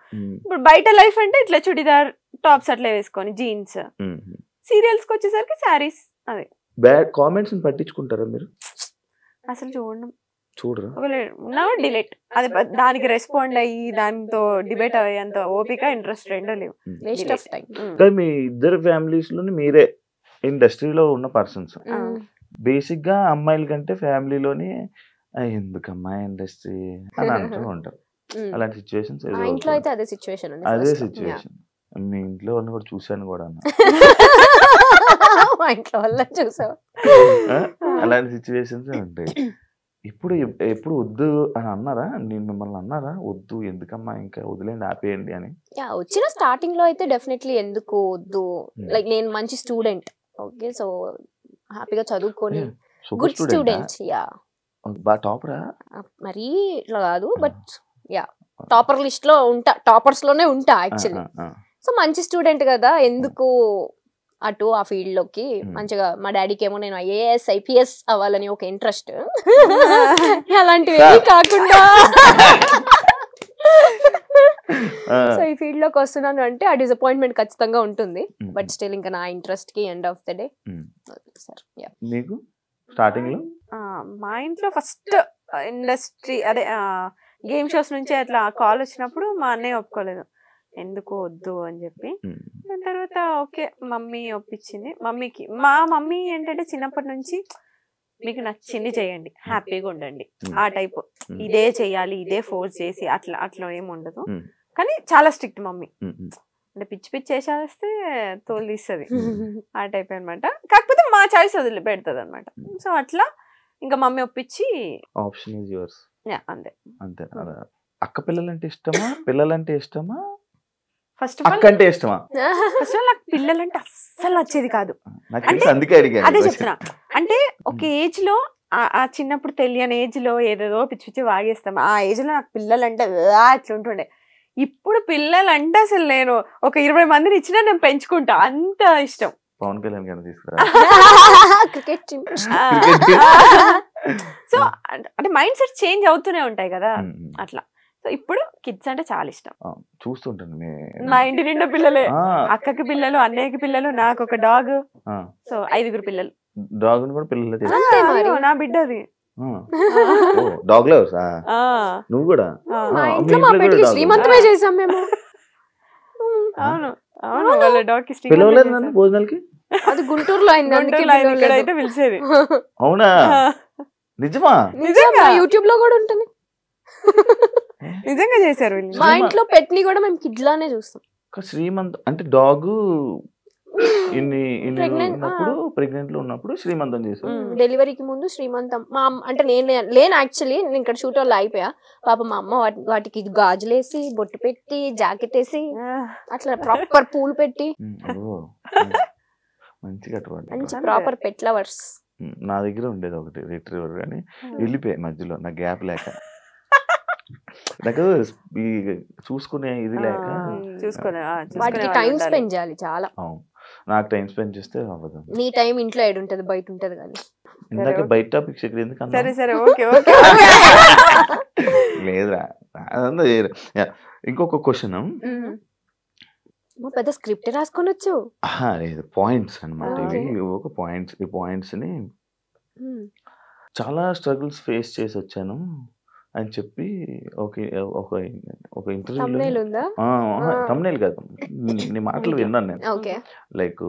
Speaker 3: ఇప్పుడు బయట లైఫ్ అంటే ఇట్లా చుడిదార్ టాప్స్ అట్లా వేసుకొని జీన్స్. సీరియల్స్ కి వచ్చేసరికి శారీస్. అదే
Speaker 1: బ్యాడ్ కామెంట్స్ పట్టించుకుంటారా మీరు?
Speaker 3: అసలు
Speaker 1: చూడరా?
Speaker 3: డిలీట్. అది దానికి రెస్పాండ్ అయ్యి దాంతో డిబేట్ అయ్యేంత ఓపిక ఇంట్రెస్ట్ రెండో లేవు.
Speaker 2: Waste of time.
Speaker 1: మీ ఇద్దరు ఫ్యామిలీస్ లోని మీరే ఇండస్ట్రీలో ఉన్న పర్సన్స్. బేసిక్ గా అమ్మాయిల కంటే ఫ్యామిలీలోని ఎందుకమ్మా ఇండస్ట్రీ అని అంటూ ఉంటారు. అలాంటి సిచ్యువేషన్స్
Speaker 2: ఇంట్లో అయితే అదే సిచ్యువేషన్.
Speaker 1: మీ ఇంట్లో వాళ్ళని కూడా చూసాను కూడా.
Speaker 2: మా ఇంట్లో వాళ్ళని చూసావు.
Speaker 1: అలాంటి సిచ్యువేషన్స్ ఉంటాయి. ఎప్పుడు వద్దు అని అన్నారా? నేను మిమ్మల్ని అన్నారా వద్దు ఎందుకమ్మా ఇంకా వదిలేండి ఆపేయండి అని?
Speaker 2: వచ్చిన స్టార్టింగ్ లో అయితే డెఫినెట్లీ ఎందుకు వద్దు, లైక్ నేను మంచి స్టూడెంట్. ఓకే, సో హ్యాపీగా చదువుకొని గుడ్ స్టూడెంట్.
Speaker 1: టాపరా
Speaker 2: మరీ ఇట్లా కాదు, బట్ టాపర్ లిస్ట్ లో ఉంటా, టాపర్స్ లోనే ఉంటా యాక్చువల్లీ. సో మంచి స్టూడెంట్ కదా, ఎందుకు అటు ఆ ఫీల్డ్ లోకి. మంచిగా మా డాడీకి ఏమో నేను ఐఏఎస్ ఐపీఎస్ అవ్వాలని ఒక ఇంట్రెస్ట్. అలాంటివి కాకుండా సో ఈ ఫీల్డ్ లోకి వస్తున్నాను అంటే ఆ డిసప్పాయింట్మెంట్ ఖచ్చితంగా ఉంటుంది. బట్ స్టిల్ ఇంకా నా ఇంట్రెస్ట్ కి ఎండ్ ఆఫ్ ద డే.
Speaker 1: మీకు స్టార్టింగ్ లో
Speaker 3: మా ఇంట్లో ఫస్ట్ ఇండస్ట్రీ అదే గేమ్ షోస్ నుంచి అట్లా కాల్ వచ్చినప్పుడు మా అన్నయ్య ఒప్పుకోలేదు, ఎందుకు వద్దు అని చెప్పి. దాని తర్వాత ఓకే మమ్మీ ఒప్పించింది. మా మమ్మీ ఏంటంటే చిన్నప్పటి నుంచి మీకు నచ్చింది చేయండి, హ్యాపీగా ఉండండి ఆ టైప్. ఇదే చెయ్యాలి, ఇదే ఫోర్స్ చేసి అట్లా ఏమి ఉండదు. కానీ చాలా స్ట్రిక్ట్ మమ్మీ. అంటే పిచ్చి పిచ్చి చేసేస్తే తోలు తీస్తుంది ఆ టైప్ అనమాట. కాకపోతే మా చాయిస్ వదిలి పెడుతుంది అనమాట. సో అట్లా ఇంకా మమ్మీ ఒప్పించి
Speaker 1: ఆప్షన్ ఈజ్ యువర్స్.
Speaker 3: అంతే
Speaker 1: అంతే. అక్క పిల్లలంటే ఇష్టమా, పిల్లలంటే ఇష్టమా,
Speaker 3: ఫస్ట్ ఆఫ్ ఆల్
Speaker 1: అంటే ఇష్టమా?
Speaker 3: ఫస్ట్ ఆఫ్ ఆల్ నాకు పిల్లలంటే అస్సలు నచ్చేది కాదు. అదే చెప్తున్నా, అంటే ఒక ఏజ్ లో ఆ చిన్నప్పుడు తెలియని ఏజ్ లో ఏదేదో పిచ్చి పిచ్చి వాగేస్తాం. ఆ ఏజ్ లో నాకు పిల్లలంటే అట్లా ఉంటుండే. ఇప్పుడు పిల్లలంటే అసలు నేను ఒక 20 మందిని ఇచ్చినా నేను పెంచుకుంటా, అంత ఇష్టం.
Speaker 1: పవన్ కళ్యాణ్ గారిని తీసుకురా.
Speaker 3: సో అంటే మైండ్ సెట్ చేంజ్ అవుతూనే ఉంటాయి కదా అట్లా. సో ఇప్పుడు కిడ్స్ అంటే చాలా ఇష్టం.
Speaker 1: చూస్తుంటాను
Speaker 3: మా ఇంటి నిండా పిల్లలే, అక్కకి పిల్లలు, అన్నయ్యకి పిల్లలు, నాకు ఒక డాగ్. సో 5 పిల్లలు.
Speaker 1: డాగ్ కూడా పిల్లలు.
Speaker 3: నా బిడ్డది
Speaker 1: డాగ్ లవర్స్. నువ్వు కూడా?
Speaker 2: శ్రీమంతమే చేసాం మేము.
Speaker 3: అవును అవును, వాళ్ళ డాగ్ కి
Speaker 1: పిలవలేదు భోజనాలకి.
Speaker 2: అది గుంటూరులో అయింది,
Speaker 3: ఇక్కడైతే పిలిచేది.
Speaker 1: అవునా? నిజమా?
Speaker 3: నిజంగా
Speaker 2: యూట్యూబ్ లో కూడా ఉంటుంది.
Speaker 3: నిజంగా చేశారు.
Speaker 2: మా ఇంట్లో పెట్ని కూడా మేము కిడ్ లానే చూస్తాం.
Speaker 1: శ్రీమంత్ అంటే డాగ్ ప్రెగ్నెంట్ లో ఉన్నప్పుడు శ్రీమంతం చేశారు.
Speaker 2: డెలివరీకి ముందు శ్రీమంతం. మా అంటే నేను యాక్చువల్లీ నేను ఇక్కడ షూట్ వాళ్ళు అయిపోయా. పాప మా అమ్మ వాటికి గాజులేసి బొట్టు పెట్టి జాకెట్ వేసి అట్లా ప్రాపర్ పూలు పెట్టి
Speaker 1: మంచిగా
Speaker 2: ప్రాపర్ పెట్ లవర్స్.
Speaker 1: నా దగ్గర ఉండేది ఒకటి రిట్రీవర్, కానీ వెళ్ళిపోయాయి మధ్యలో నా గ్యాప్ లేక. నాకు చూసుకునే ఇది లేక
Speaker 2: వాటికి టైం స్పెండ్ చేయాలి చాలా.
Speaker 1: నాకు టైం స్పెండ్ చేస్తే అవ్వదు.
Speaker 2: నీ టైం ఇంట్లో ఏడుంటది, బయట ఉంటది. కానీ
Speaker 1: ఇందాక బయట టాపిక్స్ ఇక్కడ ఎందుకు లేదురా. ఇంకొక క్వశ్చన్,
Speaker 2: పెద్ద స్క్రిప్ట్ రాసుకొని వచ్చు.
Speaker 1: లేదు, పాయింట్స్ అనమాట ఇవి. ఒక పాయింట్స్, ఈ పాయింట్స్ ని చాలా స్ట్రగుల్స్ ఫేస్ చేసి వచ్చాను అని చెప్పి ఒక ఇంటర్వ్యూలో, తమ్నేల్ కాదు, నీ మాటలు విన్నాను నేను. లైక్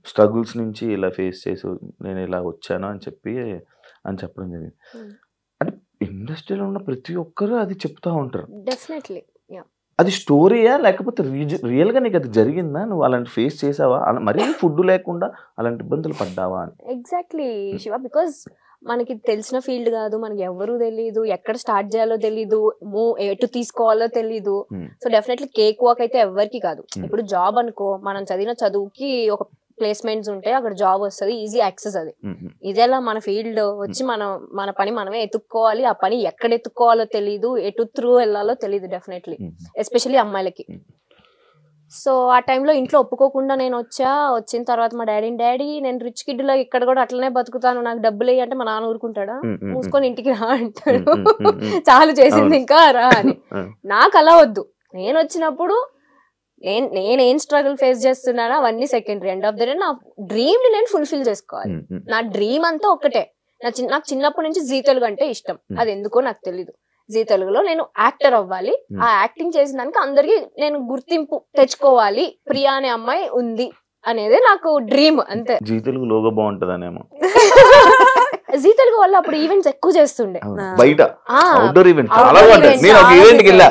Speaker 1: స్ట్రగుల్స్ నుంచి ఇలా ఫేస్ చేసి నేను ఇలా వచ్చాను అని చెప్పడం జరిగింది. అంటే ఇండస్ట్రీలో ఉన్న ప్రతి ఒక్కరు అది చెప్తా ఉంటారు.
Speaker 2: డెఫినెట్లీ
Speaker 1: అది స్టోరీయా లేకపోతే రియల్ గా నీకు అది జరిగిందా? నువ్వు అలాంటి ఫేస్ చేసావా? మరీ ఫుడ్ లేకుండా అలాంటి ఇబ్బందులు పడ్డావా అని?
Speaker 2: ఎగ్జాక్ట్లీ శివ, బికాస్ మనకి తెలిసిన ఫీల్డ్ కాదు, మనకి ఎవరు తెలీదు, ఎక్కడ స్టార్ట్ చేయాలో తెలీదు, ఎటు తీసుకోవాలో తెలీదు. సో డెఫినెట్లీ కేక్ వాక్ అయితే ఎవరికి కాదు. ఇప్పుడు జాబ్ అనుకో, మనం చదివిన చదువుకి ఒక ప్లేస్మెంట్స్ ఉంటాయి, అక్కడ జాబ్ వస్తుంది, ఈజీ యాక్సెస్. అది ఇదేలా మన ఫీల్డ్ వచ్చి మన పని మనమే ఎత్తుక్కోవాలి. ఆ పని ఎక్కడ ఎత్తుక్కోవాలో తెలీదు, ఎటు త్రూ వెళ్ళాలో తెలీదు డెఫినెట్లీ, ఎస్పెషల్లీ అమ్మాయిలకి. సో ఆ టైంలో ఇంట్లో ఒప్పుకోకుండా నేను వచ్చిన తర్వాత మా డాడీ నేను రిచ్ కిడ్ లో ఇక్కడ కూడా అట్లనే బతుకుతాను, నాకు డబ్బులు వేయి అంటే మా నాన్న ఊరుకుంటాడా? మూసుకొని ఇంటికి రా అంటాడు, చాలు చేసింది ఇంకా రా అని. నాకు అలా వద్దు. నేను వచ్చినప్పుడు నేనేం స్ట్రగుల్ ఫేస్ చేస్తున్నానో అవన్నీ secondary. End of the day నా డ్రీమ్ ని నేను ఫుల్ఫిల్ చేసుకోవాలి. నా డ్రీమ్ అంతా ఒకటే. నాకు చిన్నప్పటి నుంచి జీ తెలుగు అంటే ఇష్టం, అది ఎందుకో నాకు తెలీదు. జీ తెలుగులో నేను యాక్టర్ అవ్వాలి, ఆ యాక్టింగ్ చేసిన దానికి అందరికి నేను గుర్తింపు తెచ్చుకోవాలి, ప్రియా అనే అమ్మాయి ఉంది అనేది నాకు డ్రీమ్, అంతే.
Speaker 1: జీ తెలుగు లోగో బాగుంటదనేమో.
Speaker 2: జీ తెలుగు వల్ల అప్పుడు ఈవెంట్స్ ఎక్కువ చేస్తుండే,
Speaker 1: బయట అవుట్డోర్ ఈవెంట్ చాలా బాగుంటాయి. నేను ఒక ఈవెంట్ కి వెళ్ళా,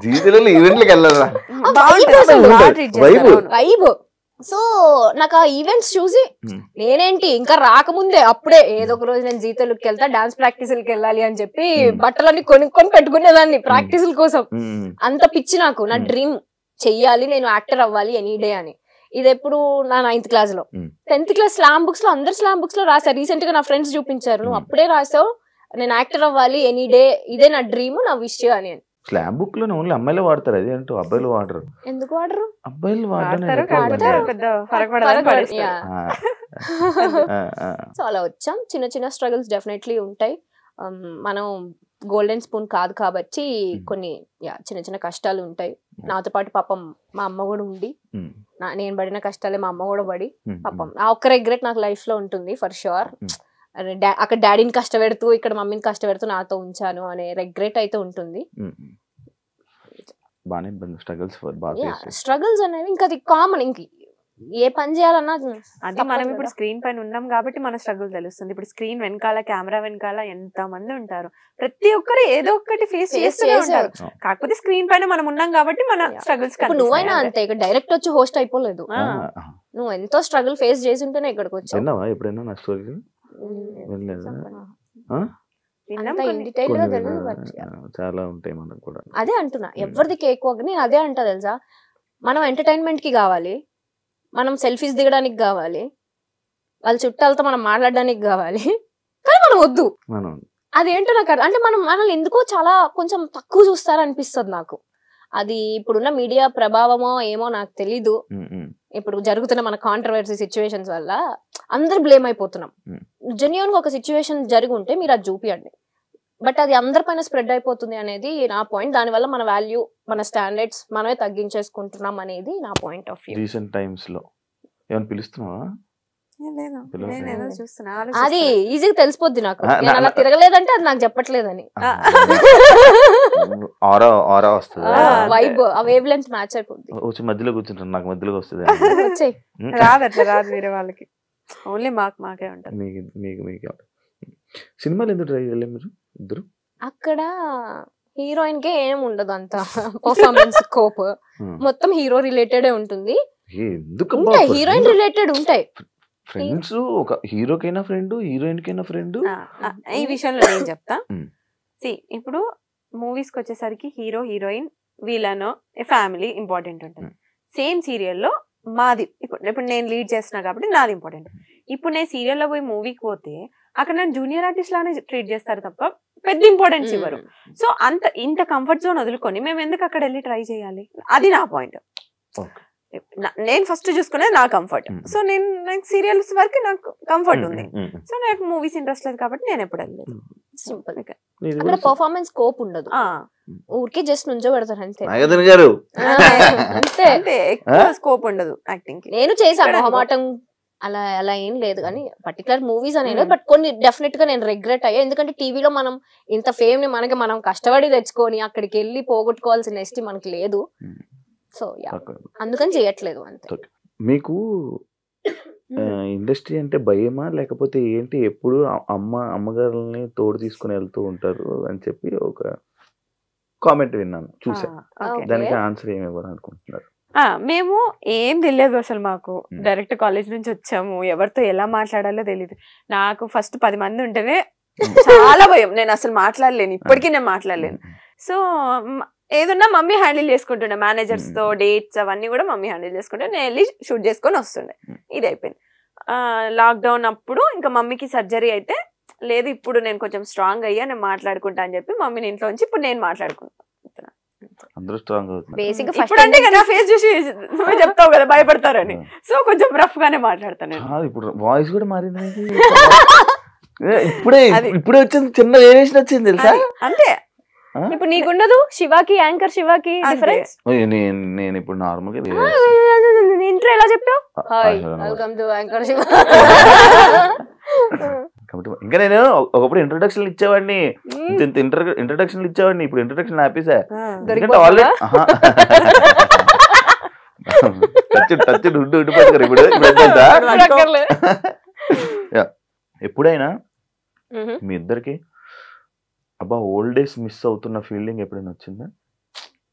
Speaker 1: జీ తెలుగు ఈవెంట్లకి వెళ్ళాలా,
Speaker 2: వైబ్. సో నాకు ఆ ఈవెంట్స్ చూసి నేనేంటి ఇంకా రాకముందే అప్పుడే ఏదో ఒక రోజు నేను జీ తెలుగుకి వెళ్తా, డాన్స్ ప్రాక్టీసులకి వెళ్ళాలి అని చెప్పి బట్టలన్నీ కొనుక్కొని పెట్టుకునేదాన్ని ప్రాక్టీసుల కోసం. అంత పిచ్చి నాకు, నా డ్రీమ్ చెయ్యాలి, నేను యాక్టర్ అవ్వాలి ఎనీ డే అని. ఇది ఎప్పుడు నా 9th క్లాస్ లో. 10th క్లాస్ స్లామ్ బుక్స్ లో అందరు స్లామ్ బుక్స్ లో రాశారు. రీసెంట్ గా నా ఫ్రెండ్స్ చూపించారు, నువ్వు అప్పుడే రాసావు నేను యాక్టర్ అవ్వాలి ఎనీ డే, ఇదే నా డ్రీమ్, నా విష్ అని.
Speaker 1: స్లామ్ బుక్ లో ఓన్లీ అమ్మాయిలు వాడతారు, అది అంటూ అబ్బాయిలు వాడరు.
Speaker 2: ఎందుకు వాడరు?
Speaker 1: అబ్బాయిలు
Speaker 2: సో అలా వచ్చాం. చిన్న చిన్న స్ట్రగుల్స్ డెఫినెట్లీ ఉంటాయి. మనం గోల్డెన్ స్పూన్ కాదు కాబట్టి కొన్ని చిన్న చిన్న కష్టాలు ఉంటాయి. నాతో పాటు పాపం మా అమ్మ కూడా ఉండి, నేను పడిన కష్టాలే మా అమ్మ కూడా పడి, పాపం ఆ ఒక్క రిగ్రెట్ నాకు లైఫ్ లో ఉంటుంది ఫర్ షూర్. అక్కడ డాడీని కష్టపెడుతూ ఇక్కడ మమ్మీని కష్టపెడుతూ నాతో ఉంచాను అనే రిగ్రెట్ అయితే ఉంటుంది. స్ట్రగుల్స్ అనేవి ఇంకా అది కామన్, ఇంక ఏ పని చేయాలన్నా
Speaker 3: అది మనం ఇప్పుడు స్క్రీన్ పైన ఉన్నాం కాబట్టి మన స్ట్రగుల్ తెలుస్తుంది. ఇప్పుడు స్క్రీన్ వెనకాల, కెమెరా వెనకాల ఎంత మంది ఉంటారు, ప్రతి ఒక్కరు ఏదో ఒకటి ఫేస్ చేస్తూనే ఉంటారు. కాకపోతే స్క్రీన్ పైన మనం ఉన్నాం కాబట్టి మన స్ట్రగుల్స్.
Speaker 2: నువ్వైనా అంతే, ఇక్కడ డైరెక్ట్ వచ్చి హోస్ట్ అయిపోలేదు, నువ్వు ఎంతో స్ట్రగుల్ ఫేస్ చేసి ఉంటేనే ఇక్కడికి వచ్చావు.
Speaker 1: చాలా ఉంటాయి మనకు కూడా.
Speaker 2: అదే అంటున్నా, ఎవరిది కేక్ వాక్. నేను అదే అంటా తెలుసా, మనం ఎంటర్టైన్మెంట్ కి కావాలి, మనం సెల్ఫీస్ దిగడానికి కావాలి, వాళ్ళ చుట్టాలతో మనం మాట్లాడడానికి కావాలి, కానీ మనం వద్దు. అదేంటో నాకు అంటే మనం మనల్ని ఎందుకో చాలా కొంచెం తక్కువ చూస్తారనిపిస్తుంది నాకు. అది ఇప్పుడున్న మీడియా ప్రభావమో ఏమో నాకు తెలీదు. ఇప్పుడు జరుగుతున్న మన కాంట్రవర్సీ సిచ్యువేషన్స్ వల్ల అందరు బ్లేమ్ అయిపోతున్నాం. జెన్యూన్ గా ఒక సిచ్యువేషన్ జరిగి ఉంటే మీరు అది చూపియండి, బట్ అది అందరిపైన స్ప్రెడ్ అయిపోతుంది అనేది నా పాయింట్. దానివల్ల మన వాల్యూ, మన స్టాండర్డ్స్ మనమే తగ్గించేసుకుంటున్నాం అనేది నా point of view.
Speaker 1: Recent times లో ఏమైనా పిలుస్తున్నావా?
Speaker 2: అది ఈజీగా తెలిసిపోద్ది నాకు, నేను అలా తిరగలేదంటే అది నాకు చెప్పట్లేదని. వైబ్ ఆ వేవ్ లెంత్ మ్యాచ్ అయిపోద్ది.
Speaker 1: మధ్యలో కూర్చుంటాను, నాకు మధ్యలో వస్తుంది.
Speaker 3: రాదు అట్లా, రాదు వేరే వాళ్ళకి, ఓన్లీ మాకే ఉంటుంది.
Speaker 1: మీకు సినిమాలు ఎందుకు ట్రై చేయలేదు మీరు ఇద్దరు?
Speaker 2: అక్కడ హీరోయిన్ కే ఏం ఉండదు అంత పర్ఫార్మెన్స్ స్కోప్, మొత్తం హీరో రిలేటెడ్ ఉంటుంది. హీరోయిన్ రిలేటెడ్ ఉంటాయి.
Speaker 1: ఫ్రెండ్స్, ఒక హీరోకైనా ఫ్రెండ్, హీరోయిన్ కైనా ఫ్రెండ్.
Speaker 3: ఈ విషయంలో నేను చెప్తా. ఇప్పుడు మూవీస్ కి వచ్చేసరికి హీరో హీరోయిన్ వీళ్ళనో ఫ్యామిలీ ఇంపార్టెంట్ ఉంటుంది. సేమ్ సీరియల్లో మాది ఇప్పుడు నేను లీడ్ చేస్తున్నా కాబట్టి నాది ఇంపార్టెంట్. ఇప్పుడు నేను సీరియల్లో పోయి మూవీకి పోతే అక్కడ నేను జూనియర్ ఆర్టిస్ట్ లానే ట్రీట్ చేస్తారు తప్ప పెద్ద ఇంపార్టెన్స్ ఇవ్వరు. సో ఇంత కంఫర్ట్ జోన్ వదులుకొని మేము ఎందుకు అక్కడ వెళ్ళి ట్రై చేయాలి? అది నా పాయింట్. నేను ఫస్ట్ చూసుకునేది నా కంఫర్ట్. సో నాకు సీరియల్స్ వరకు నాకు కంఫర్ట్ ఉంది. సో నాకు మూవీస్ ఇంట్రెస్ట్ లేదు కాబట్టి నేను ఎప్పుడు వెళ్ళలేదు.
Speaker 2: సింపుల్ గా అక్కడ పర్ఫార్మెన్స్ స్కోప్ ఉండదు, ఊరికే జస్ట్ నుంచో పెడతారు అంతే.
Speaker 3: అంతే, ఎక్కువ స్కోప్ ఉండదు యాక్టింగ్ కి.
Speaker 2: నేను చేశాను మొహమాటం అలా అలా ఏం లేదు కానీ పర్టికులర్ మూవీస్ అనేది, బట్ కొన్ని డెఫినెట్ గా నేను రిగ్రెట్ అయ్యా. ఎందుకంటే టీవీలో మనం ఇంత ఫేమ్ ని మనం కష్టపడి తెచ్చుకొని అక్కడికి వెళ్ళి పోగొట్టుకోవాల్సిన ఎస్టీ మనకి లేదు. సో అందుకని చేయట్లేదు అంతే.
Speaker 1: మీకు ఇండస్ట్రీ అంటే భయమా లేకపోతే ఏంటి? ఎప్పుడు అమ్మగారుల్ని తోడు తీసుకుని వెళ్తూ ఉంటారు అని చెప్పి ఒక కామెంట్ విన్నాను, చూసా.
Speaker 3: ఓకే.
Speaker 1: దానికి ఆన్సర్ ఏమి ఇవ్వాలి అనుకుంటున్నారు?
Speaker 3: మేము ఏం తెలియదు అసలు, మాకు డైరెక్ట్ కాలేజ్ నుంచి వచ్చాము, ఎవరితో ఎలా మాట్లాడాలో తెలియదు. నాకు ఫస్ట్ 10 మంది ఉంటేనే చాలా భయం, నేను అసలు మాట్లాడలేను, ఇప్పటికీ నేను మాట్లాడలేను. సో ఏదన్నా మమ్మీ హ్యాండిల్ చేసుకుంటుండే, మేనేజర్స్ తో డేట్స్ అవన్నీ కూడా మమ్మీ హ్యాండిల్ చేసుకుంటే నేను వెళ్ళి షూట్ చేసుకొని వస్తుండే. ఇది అయిపోయింది. లాక్డౌన్ అప్పుడు ఇంకా మమ్మీకి సర్జరీ అయితే, లేదు ఇప్పుడు నేను కొంచెం స్ట్రాంగ్ అయ్యా, నేను మాట్లాడుకుంటా అని చెప్పి మమ్మీని ఇంట్లో ఉంచి ఇప్పుడు నేను మాట్లాడుకుంటున్నా.
Speaker 1: అందరూ స్ట్రాంగ్ అవుతుంది.
Speaker 2: బేసిక్
Speaker 3: ఇప్పుడు అంటే కదా ఫేస్ చూసి నువ్వే చెప్తావు కదా భయపడతారని, సో కొంచెం రఫ్ గానే మాట్లాడతాను.
Speaker 1: ఇప్పుడు వాయిస్ కూడా మారింది. ఇప్పుడే వచ్చింది, చిన్న వేరియేషన్ వచ్చింది తెలుసా?
Speaker 3: అంతే.
Speaker 2: ఇప్పుడు నీకుండదు, శివాకి యాంకర్ శివాకి డిఫరెన్స్.
Speaker 1: నేను ఇప్పుడు నార్మల్ గా
Speaker 2: ఇంట్లో ఎలా చెప్పావు, hi welcome to anchor Shiva.
Speaker 1: ఇంకా నేను ఒకప్పుడు ఇంట్రొడక్షన్ ఇచ్చేవాడిని, ఇంట్రొడక్షన్ ఇచ్చేవాడిని, ఇప్పుడు ఇంట్రొడక్షన్ ఆపేసా. ఆల్రెడీ టచ్ ఉండిపోతారు ఇప్పుడు. ఎప్పుడైనా మీ ఇద్దరికి అబ్బా ఓల్డ్ డేస్ మిస్ అవుతున్న ఫీలింగ్ ఎప్పుడైనా వచ్చిందా?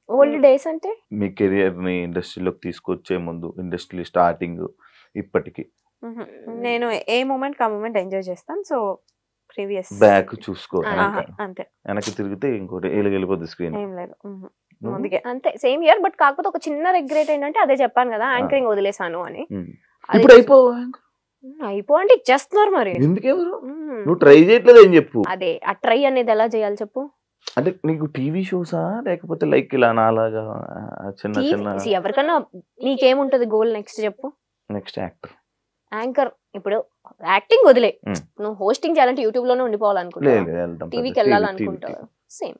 Speaker 2: ఓల్డ్ డేస్ అంటే
Speaker 1: మీ కెరియర్ ని ఇండస్ట్రీలోకి తీసుకొచ్చే ముందు, ఇండస్ట్రీ స్టార్టింగ్ ఇప్పటికి?
Speaker 3: నేను ఏ మూమెంట్ ఆ మూమెంట్ ఎంజాయ్ చేస్తాను. సో ప్రీవియస్
Speaker 1: బ్యాక్ చూసుకో,
Speaker 3: అంతే.
Speaker 1: వెనక్కి తిరిగితే ఇంకోటి వెళ్ళిపోద్ది స్క్రీన్.
Speaker 3: ఏం లేదు
Speaker 2: అంతే, సేమ్ ఇయర్. బట్ కాకపోతే ఒక చిన్న రిగ్రెట్ ఏంటంటే అదే చెప్పాను కదా, యాంకరింగ్ వదిలేసాను అని.
Speaker 1: ఇప్పుడు
Speaker 2: అయిపో అంటే ఇచ్చేస్తున్నారు మరి.
Speaker 1: ఎందుకెవరు నువ్వు ట్రై చేయట్లేదు ఏం చెప్పు?
Speaker 2: అదే ఆ ట్రై అనేది ఎలా చేయాలి చెప్పు.
Speaker 1: అంటే నీకు టీవీ షోసా లేకపోతే లైక్ ఇలా నాలాగా చిన్న చిన్న?
Speaker 2: ఎవరికన్నా నీకేముంటది గోల్ నెక్స్ట్ చెప్పు?
Speaker 1: Next
Speaker 2: anchor. ఇప్పుడు యాక్టింగ్ వదిలే, నువ్వు హోస్టింగ్ చేయాలంటే యూట్యూబ్ లోనే ఉండిపోవాలనుకుంటావు, టీవీకి వెళ్ళాలనుకుంటావు. సేమ్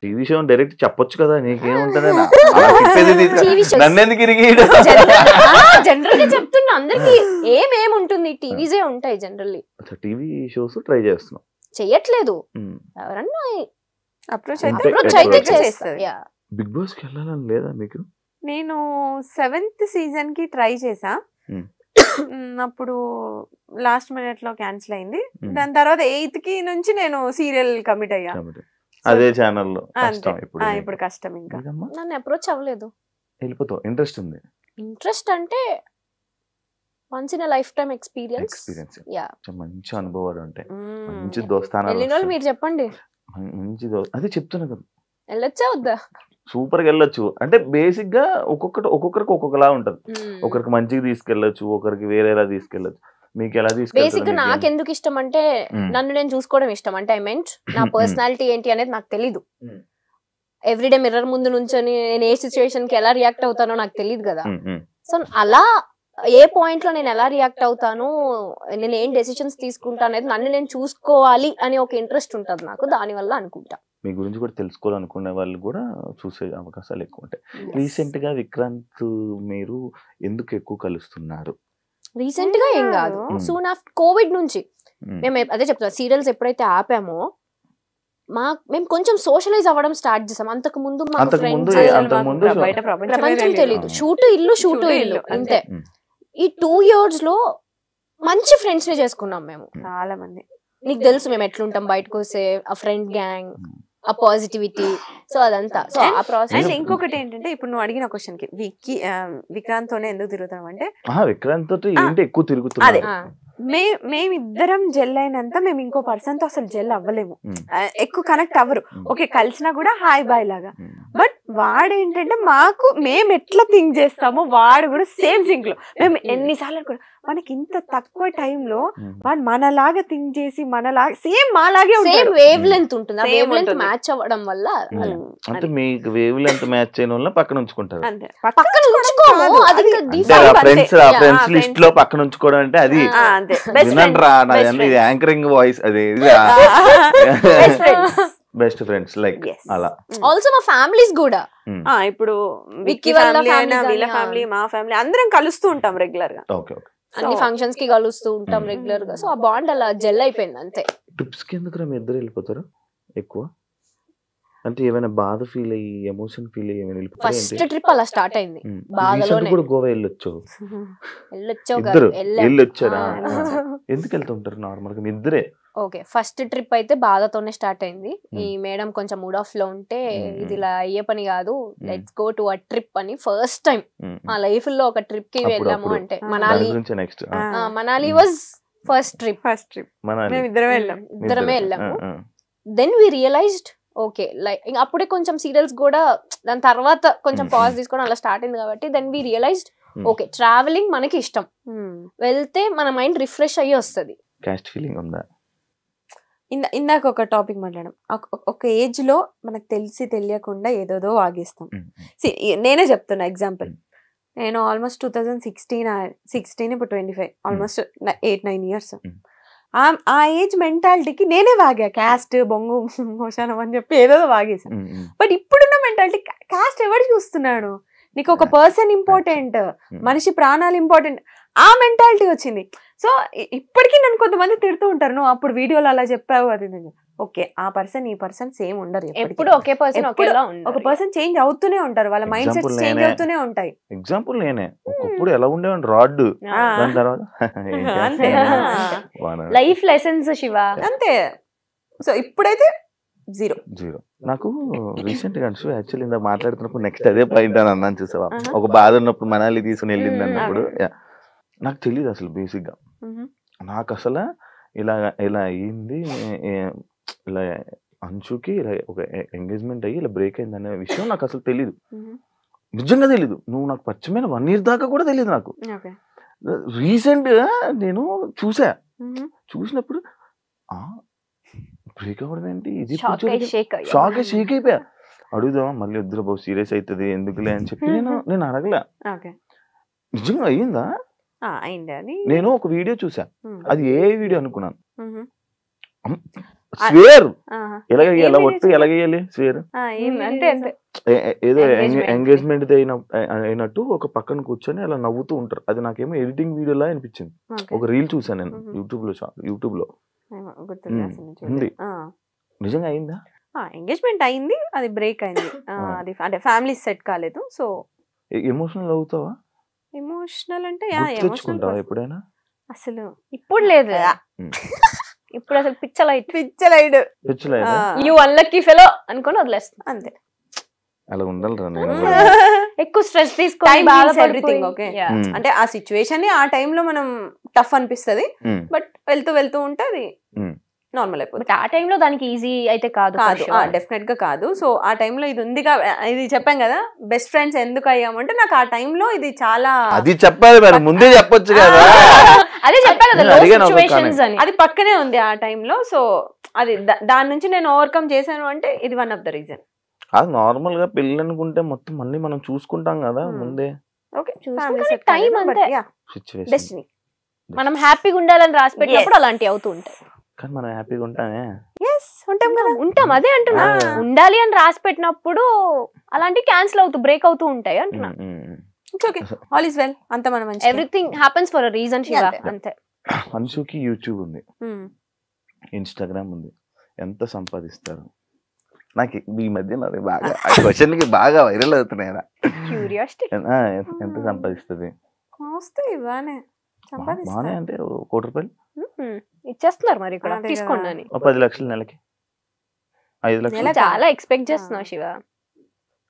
Speaker 1: టీవీ షో డైరెక్ట్ చెప్పొచ్చు కదా, నీకేముంటది? నన్నెందుకు
Speaker 2: జనరల్ గా చెప్తున్నా, అందరికి ఏమేముంటుంది, టీవీసే ఉంటాయి జనరల్లీ.
Speaker 1: టీవీ షోస్ ట్రై చేస్తున్నావు?
Speaker 2: చెయ్యట్లేదు, ఎవరన్నా
Speaker 3: అప్రోచ్
Speaker 2: అయితే చేస్తారు.
Speaker 1: బిగ్ బాస్ కి వెళ్ళాలని లేదా మీకు?
Speaker 3: నేను 7th సీజన్ కి ట్రై చేసా, అప్పుడు లాస్ట్ మినిట్ లో క్యాన్సిల్ అయింది. దాని తర్వాత 8th కి నుంచి నేను సీరియల్ కమిట్ అయ్యా,
Speaker 1: అదే ఛానల్లో.
Speaker 3: ఇప్పుడు కష్టం, ఇంకా
Speaker 2: నన్ను అప్రోచ్ అవ్వలేదు.
Speaker 1: వెళ్ళిపోతావు? ఇంట్రెస్ట్ ఉంది?
Speaker 2: ఇంట్రెస్ట్ అంటే once in life time experience.
Speaker 1: మంచి అనుభవాలు ఉంటాయి, మంచి దోస్తానాలు.
Speaker 2: మీరు చెప్పండి.
Speaker 1: మంచి అదే చెప్తున్నా కదా,
Speaker 2: వెళ్ళొచ్చా వద్దా?
Speaker 1: సూపర్ గా వెళ్ళొచ్చు. అంటే బేసిక్ గా ఒక్కొక్కరికి ఒక్కొక్కలా ఉంటది. ఒకరికి మంచిగా తీసుకెళ్లొచ్చు, ఒకరికి వేరేలా తీసుకెళ్లొచ్చు. మీకు ఎలా తీసుకెళ్తారు?
Speaker 2: బేసిక్ గా నాకు ఎందుకు ఇష్టం అంటే నన్ను నేను చూసుకోవడం ఇష్టం. అంటే ఐ మీన్ నా పర్సనాలిటీ ఏంటి అనేది నాకు తెలీదు. ఎవ్రీడే మిర్రర్ ముందు నుంచొని నేను ఏ సిచ్యువేషన్ కి ఎలా రియాక్ట్ అవుతానో నాకు తెలియదు కదా. సో అలా ఏ పాయింట్ లో నేను ఎలా రియాక్ట్ అవుతాను, నేను ఏం డెసిషన్స్ తీసుకుంటా అనేది నన్ను నేను చూసుకోవాలి అని ఒక ఇంట్రెస్ట్ ఉంటుంది నాకు. దాని వల్ల అనుకుంటా
Speaker 1: మీ గురించి కూడా తెలుసుకోవాలనుకునే వాళ్ళు కూడా చూసే అవకాశాలు ఎక్కువ ఉంటాయి. రీసెంట్ గా విక్రాంత్ మీరు ఎందుకు ఎక్కువ కలుస్తున్నారు?
Speaker 2: రీసెంట్ గా ఏం కాదు, సూన్ ఆఫ్టర్ కోవిడ్ నుంచి మేము అదే చెప్తాం, సీరియల్స్ ఎప్పుడైతే ఆపామో మేము కొంచెం సోషలైజ్ అవ్వడం స్టార్ట్ చేసాం. అంతకు ముందు ప్రపంచం తెలీదు, షూటు ఇల్లు అంతే. ఈ 2 years లో మంచి ఫ్రెండ్స్ ని చేసుకున్నాం మేము,
Speaker 3: చాలా మంది.
Speaker 2: నీకు తెలుసు మేము ఎట్లుంటాం బయటకు వస్తే, ఆ ఫ్రెండ్ గ్యాంగ్, ఆ పాజిటివిటీ, సో అదంతా. సో ఆ ప్రాసెస్.
Speaker 3: ఇంకొకటి ఏంటంటే ఇప్పుడు నువ్వు అడిగిన క్వశ్చన్ కి విక్రాంత్ తోనే ఎందుకు తిరుగుతాం అంటే,
Speaker 1: విక్రాంత్ తోటి ఏంటి ఎక్కువ తిరుగుతున్నారు?
Speaker 3: మేమిద్దరం జెల్ అయినంత మేము ఇంకో పర్సన్ తో అసలు జెల్ అవ్వలేము, ఎక్కువ కనెక్ట్ అవ్వరు. ఓకే కలిసినా కూడా హాయ్ బాయ్ లాగా. బట్ వాడు ఏంటంటే మాకు మేము ఎట్లా థింక్ చేస్తామో వాడు కూడా సేమ్ థింక్ లో. మేము ఎన్నిసార్లు అనుకున్నాం మనకి ఇంత తక్కువ టైంలో వాడు మనలాగా థింక్ చేసి మనలాగా సేమ్ మాలాగే
Speaker 2: సేమ్ వేవ్ లెంత్ ఉంటుంది. ఆ వేవ్ లెంత్ మ్యాచ్ అవ్వడం వల్ల
Speaker 1: అంటే మీకు వేవ్ లెంత్ మ్యాచ్ చేయడం వల్ల పక్కన ఉంచుకుంటారు.
Speaker 2: పక్కన ఉంచుకోము, అది
Speaker 1: ఫ్రెండ్స్ లిస్ట్ లో పక్కన ఉంచుకోవడం అంటే అది యాంకరింగ్ వాయిస్, అది బెస్ట్ ఫ్రెండ్స్ లైక్ అలా.
Speaker 2: ఆల్సో మా ఫ్యామిలీస్ కూడా
Speaker 3: ఇప్పుడు విక్కీ ఫ్యామిలీ అయినా వీళ్ళ ఫ్యామిలీ మా ఫ్యామిలీ అందరం కలుస్తూ ఉంటాం రెగ్యులర్ గా.
Speaker 2: అన్ని ఫంక్షన్స్ కి కలుస్తూ ఉంటాం రెగ్యులర్ గా. సో ఆ బాండ్ అలా జెల్ అయిపోయింది అంతే.
Speaker 1: ట్రిప్స్ కి ఎందుకు మీ ఇద్దరు వెళ్ళిపోతారు ఎక్కువ? అంటే ఏమైనా బాధ ఫీల్ అయ్యి ఎమోషన్ ఫీల్ అయ్యి ఏమైనా వెళ్ళిపోతారు?
Speaker 2: ఫస్ట్ ట్రిప్ అలా స్టార్ట్ అయింది బాధలోనే.
Speaker 1: కూడా గోవా వెళ్ళొచ్చారా? ఎందుకు వెళ్తుంటారు నార్మల్ గా మీ ఇద్దరే?
Speaker 2: ఓకే ఫస్ట్ ట్రిప్ అయితే బాధతోనే స్టార్ట్ అయింది. ఈ మేడం కొంచెం మూడ్ ఆఫ్ లో ఉంటే ఇది ఇలా అయ్యే పని కాదు, let's go to a trip అని ఫస్ట్ టైం మా లైఫ్ లో ఒక ట్రిప్ కి వెళ్ళాము. అంటే మనాలి వాజ్ ఫస్ట్ ట్రిప్. ఇద్దరమే వెళ్ళాము. Then we realized okay like అప్పుడే కొంచెం సీరియల్స్ కూడా దాని తర్వాత కొంచెం పాజ్ తీసుకోవడం అలా స్టార్ట్ అయింది కాబట్టి then we realized okay traveling మనకి ఇష్టం, వెళ్తే మన మైండ్ రిఫ్రెష్ అయ్యి వస్తుంది.
Speaker 1: క్యాస్ట్ ఫీలింగ్ ఉందా?
Speaker 3: ఇందాక ఒక టాపిక్ మాట్లాడడం, ఒక ఏజ్ లో మనకు తెలిసి తెలియకుండా ఏదోదో వాగేస్తాం. నేనే చెప్తున్నా ఎగ్జాంపుల్, నేను ఆల్మోస్ట్ 2016 ఇప్పుడు 25 ఆల్మోస్ట్ 8-9 years. ఆ ఏజ్ మెంటాలిటీకి నేనే వాగా, క్యాస్ట్ బొంగు మోషానం అని చెప్పి ఏదో వాగేసాను. బట్ ఇప్పుడున్న మెంటాలిటీ క్యాస్ట్ ఎవడు చూస్తున్నాడు, నీకు ఒక పర్సన్ ఇంపార్టెంట్, మనిషి ప్రాణాలు ఇంపార్టెంట్, ఆ మెంటాలిటీ వచ్చింది. సో ఇప్పటికీ నన్ను కొంతమంది తిడుతూ ఉంటారు, నువ్వు అప్పుడు వీడియోలో అలా చెప్పావు అది. ఓకే ఆ పర్సన్ ఈ పర్సన్ సేమ్ ఉండరు, ఎప్పుడు ఒకే పర్సన్ ఒక పర్సన్ చేంజ్ అవుతూనే ఉంటారు, వాళ్ళ మైండ్ సెట్స్ చేంజ్ అవుతూనే ఉంటాయి.
Speaker 1: ఎగ్జాంపుల్ నేనే ఒకప్పుడు ఎలా ఉండేవాడిని రాడ్, దాని తర్వాత
Speaker 2: లైఫ్ లెసన్స్ శివ
Speaker 3: అంతే. సో ఇప్పుడైతే జీరో.
Speaker 1: నాకు రీసెంట్ గా యాక్చువల్లీ ఇందా మాట్లాడుతున్నప్పుడు నెక్స్ట్ అదే పాయింట్ అని అన్నాను చూసావా, ఒక బాధ ఉన్నప్పుడు మనాలి తీసుకుని వెళ్ళింది అన్నప్పుడు నాకు తెలియదు అసలు బేసిక్ గా, నాకు అసలు ఇలా అయ్యింది, ఇలా అంచుకి ఇలా ఒక ఎంగేజ్మెంట్ అయ్యి ఇలా బ్రేక్ అయింది అనే విషయం నాకు అసలు తెలీదు, నిజంగా తెలీదు. నువ్వు నాకు పరిచయమైన 1 year దాకా కూడా తెలియదు నాకు. రీసెంట్ గా నేను చూసినప్పుడు బ్రేక్ అవ్వడం ఏంటి, ఇది షాక్ అయిపోయా. అడుగుదామా మళ్ళీ వద్దురా బాబు సీరియస్ అవుతుంది ఎందుకులే అని చెప్పి నేను అడగలే. నిజంగా అయ్యిందా? నేను ఒక వీడియో చూసా, అది ఏ వీడియో అనుకున్నాను, స్వేర్ ఎలాగేయాలి, ఒట్టు ఎలాగేయాలి స్వేర్ ఏదో ఎంగేజ్మెంట్ అయినట్టు ఒక పక్కన కూర్చొని అలా నవ్వుతూ ఉంటారు. అది నాకేమో ఎడిటింగ్ వీడియోలా అనిపించింది. ఒక రీల్ చూసాను నేను యూట్యూబ్ లో ఉంది. నిజంగా అయిందా?
Speaker 3: ఎంగేజ్మెంట్ అయింది, అది బ్రేక్ అయింది, అది అంటే ఫ్యామిలీ సెట్ కాలేదు. సో
Speaker 1: ఎమోషనల్ అవుతావా?
Speaker 3: ఎమోషనల్ అంటే
Speaker 1: తెచ్చుకుంటావా ఎప్పుడైనా?
Speaker 3: అసలు
Speaker 2: ఇప్పుడు లేదు, ఇప్పుడు అసలు పిచ్చలైడ్ యు అన్లక్కీ ఫెలో అనుకొని వదిలేస్తా అంతే.
Speaker 1: అలా ఉండాలిరా, నేను
Speaker 2: ఎక్కువ స్ట్రెస్ తీసుకొని
Speaker 3: ఎవ్రీథింగ్ ఓకే. అంటే ఆ సిచ్యువేషన్ ని ఆ టైంలో మనం టఫ్ అనిపిస్తుంది, బట్ వెళ్తూ ఉంటే అది నార్మల్ అయిపోతుంది.
Speaker 2: ఆ టైంలో దానికి ఈజీ అయితే కాదు,
Speaker 3: డెఫినెట్ గా కాదు. సో ఆ టైంలో ఇది ఉంది, ఇది చెప్పాం కదా బెస్ట్ ఫ్రెండ్స్ ఎందుకు అయ్యామంటే నాకు ఆ టైంలో ఇది చాలా,
Speaker 1: అది చెప్పాలి మరి ముందే చెప్పొచ్చు కదా,
Speaker 2: అదే చెప్పా కదా
Speaker 3: అది పక్కనే ఉంది ఆ టైంలో. సో అది దాని నుంచి నేను ఓవర్కమ్ చేశాను అంటే ఇది వన్ ఆఫ్ ద రీజన్.
Speaker 1: అది నార్మల్ గా పెళ్ళి అనుకుంటే మొత్తం అన్ని మనం చూసుకుంటాం కదా ముందే.
Speaker 2: మనం హ్యాపీగా ఉండాలని రాసి పెట్టినప్పుడు అలాంటివి అవుతూ ఉంటాయి.
Speaker 1: కానీ మనం హ్యాపీగా ఉంటామే,
Speaker 2: ఉంటాం అదే అంటున్నా. ఉండాలి అని రాసి పెట్టినప్పుడు అలాంటివి క్యాన్సిల్ అవుతూ బ్రేక్ అవుతూ ఉంటాయి అంటున్నా.
Speaker 3: ఆల్ ఇస్ వెల్, అంత మనం
Speaker 2: everything happens for a reason Shiva అంతే.
Speaker 1: అన్షుకి యూట్యూబ్ ఉంది, ఇన్స్టాగ్రామ్ ఉంది, ఎంత సంపాదిస్తారు? నాకు ఈ మధ్య బాగా క్వశ్చన్ కి బాగా వైరల్ అవుతున్నాయి. ఎంత సంపాదిస్తుంది? బానే అంటే 1 కోటి రూపాయలు
Speaker 2: ఇచ్చేస్తున్నారు మరి ఇక్కడ తీసుకోండి అని.
Speaker 1: 10 లక్షలు నెలకి, 5 లక్షలు
Speaker 2: చాలా ఎక్స్పెక్ట్ చేస్తున్నావు శివ.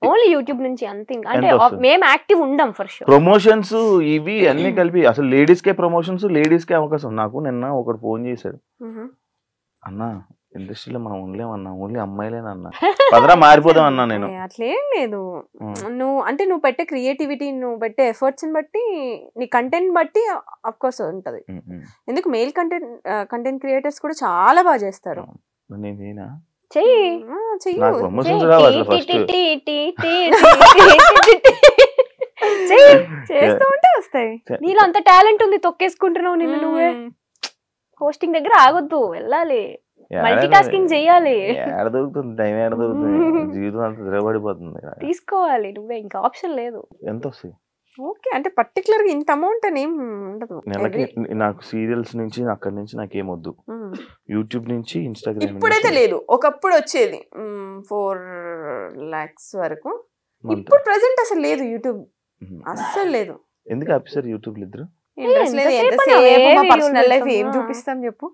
Speaker 2: ఓన్లీ యూట్యూబ్ నుంచి అంతే, అంటే మేము యాక్టివ్ ఉండం ఫర్ షూర్.
Speaker 1: ప్రమోషన్స్ ఇవి అన్ని కలిపి అసలు లేడీస్ కే ప్రమోషన్స్, లేడీస్ కే అవకాశం. నాకు నిన్న ఒకడు ఫోన్ చేశాడు, అన్నా ఇండస్ట్రీలో మనం ఉండలేమన్నా, ఓన్లీ అమ్మాయిలేనన్నా, పదరా మారిపోదాం అన్నా. నేను
Speaker 3: అట్లేం లేదు, నువ్వు పెట్టే క్రియేటివిటీ, నువ్వు పెట్టే ఎఫర్ట్స్ బట్టి, నీ కంటెంట్ బట్టి అఫ్ కోర్స్ ఉంటది. ఎందుకు మేల్ కంటెంట్ క్రియేటర్స్ కూడా చాలా బాగా చేస్తారు.
Speaker 1: నేనేనా
Speaker 3: చేస్తూ ఉంటే వస్తాయి.
Speaker 2: నీలో అంత టాలెంట్ ఉంది, తొక్కేసుకుంటున్నావు నిన్ను నువ్వే. హోస్టింగ్ దగ్గర ఆగొద్దు, వెళ్ళాలి, మల్టీ టాస్కింగ్ చెయ్యాలి.
Speaker 1: టైం ఏడ దొరుకుతుంది, జీవితం అంతా ద్రవడిపోతుంది.
Speaker 2: తీసుకోవాలి నువ్వే, ఇంకా ఆప్షన్ లేదు.
Speaker 1: ఎంత వస్తాయి?
Speaker 3: ఓకే అంటే పర్టికులర్ గా ఇంత అమౌంట్ అని ఏం ఉండదు.
Speaker 1: నెలకి నాకు సీరియల్స్ నుంచి అక్కడి నుంచి నాకేమొద్దు, యూట్యూబ్ నుంచి ఇన్స్టాగ్రామ్.
Speaker 3: ఇప్పుడైతే లేదు, ఒకప్పుడు వచ్చేది 4 lakhs వరకు. ఇప్పుడు ప్రెసెంట్ అసలు లేదు, యూట్యూబ్ అస్సలు లేదు.
Speaker 1: ఎందుకు ఆఫీసర్ యూట్యూబ్ ఇద్దరు?
Speaker 3: ఇంట్రెస్ట్ లేదు. ఎంతసేపు మా పర్సనల్ లైఫ్ ఏం చూపిస్తాం చెప్పు.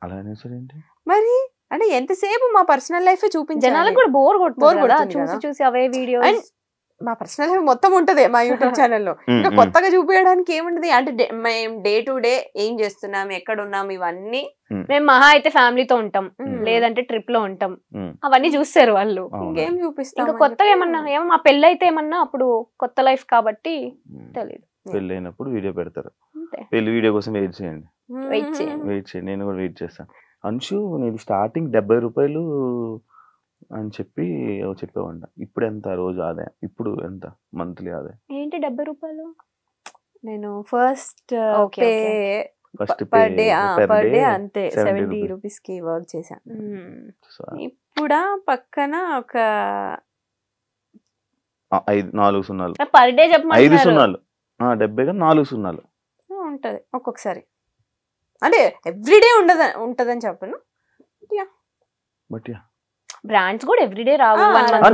Speaker 1: అలా అనేసరేంటి
Speaker 3: మరి అంటే ఎంతసేపు మా పర్సనల్ లైఫ్ చూపించాలి,
Speaker 2: జనాలకు కూడా బోర్ కొడుతుంది చూసి చూసి అవే వీడియో.
Speaker 3: మా పర్సనల్ లైఫ్ మొత్తం ఉంటది మా యూట్యూబ్ ఛానల్లో, ఇంకా కొత్తగా చూపించడానికి ఏముంటది అంటే మేము డే టు డే ఏం చేస్తున్నాం, ఎక్కడ ఉన్నాం, ఇవన్నీ.
Speaker 2: మేము మహా అయితే ఫ్యామిలీతో ఉంటాం, లేదంటే ట్రిప్ లో ఉంటాం, అవన్నీ చూస్తారు వాళ్ళు.
Speaker 3: ఇంకేం చూపిస్తాం,
Speaker 2: ఇంకా కొత్తగా ఏమన్నా మా పెళ్ళి అయితే ఏమన్నా అప్పుడు కొత్త లైఫ్ కాబట్టి తెలియదు.
Speaker 1: పెళ్ళి అయినప్పుడు వీడియో పెడతారు, పెళ్లి వీడియో కోసం వెయిట్ చేయండి. నేను కూడా వెయిట్ చేస్తాను. అంశు నేను స్టార్టింగ్ 70 రూపాయలు అని చెప్పి చెప్పేవాడి. ఇప్పుడు ఎంత రోజు ఆదాయం, ఇప్పుడు ఎంత మంత్లీ ఆదాయం?
Speaker 2: ఏంటి 70 రూపాయలు?
Speaker 3: నేను ఫస్ట్ పర్ డే అంతే 70 రూపీస్ కి వర్క్ చేశాను. ఇప్పుడు పక్కన ఒక
Speaker 1: 4 సున్నాలు
Speaker 2: పర్ డే చెప్పమంటున్నారు.
Speaker 1: 5 సున్నాలు 70 4 సున్నాలు
Speaker 3: ఉంటది ఒక్కొక్కసారి. అంటే ఎవ్రీడే ఉంటదని చెప్పను,
Speaker 1: బట్
Speaker 2: బ్రాండ్స్ కూడా ఎవ్రీడే రావు.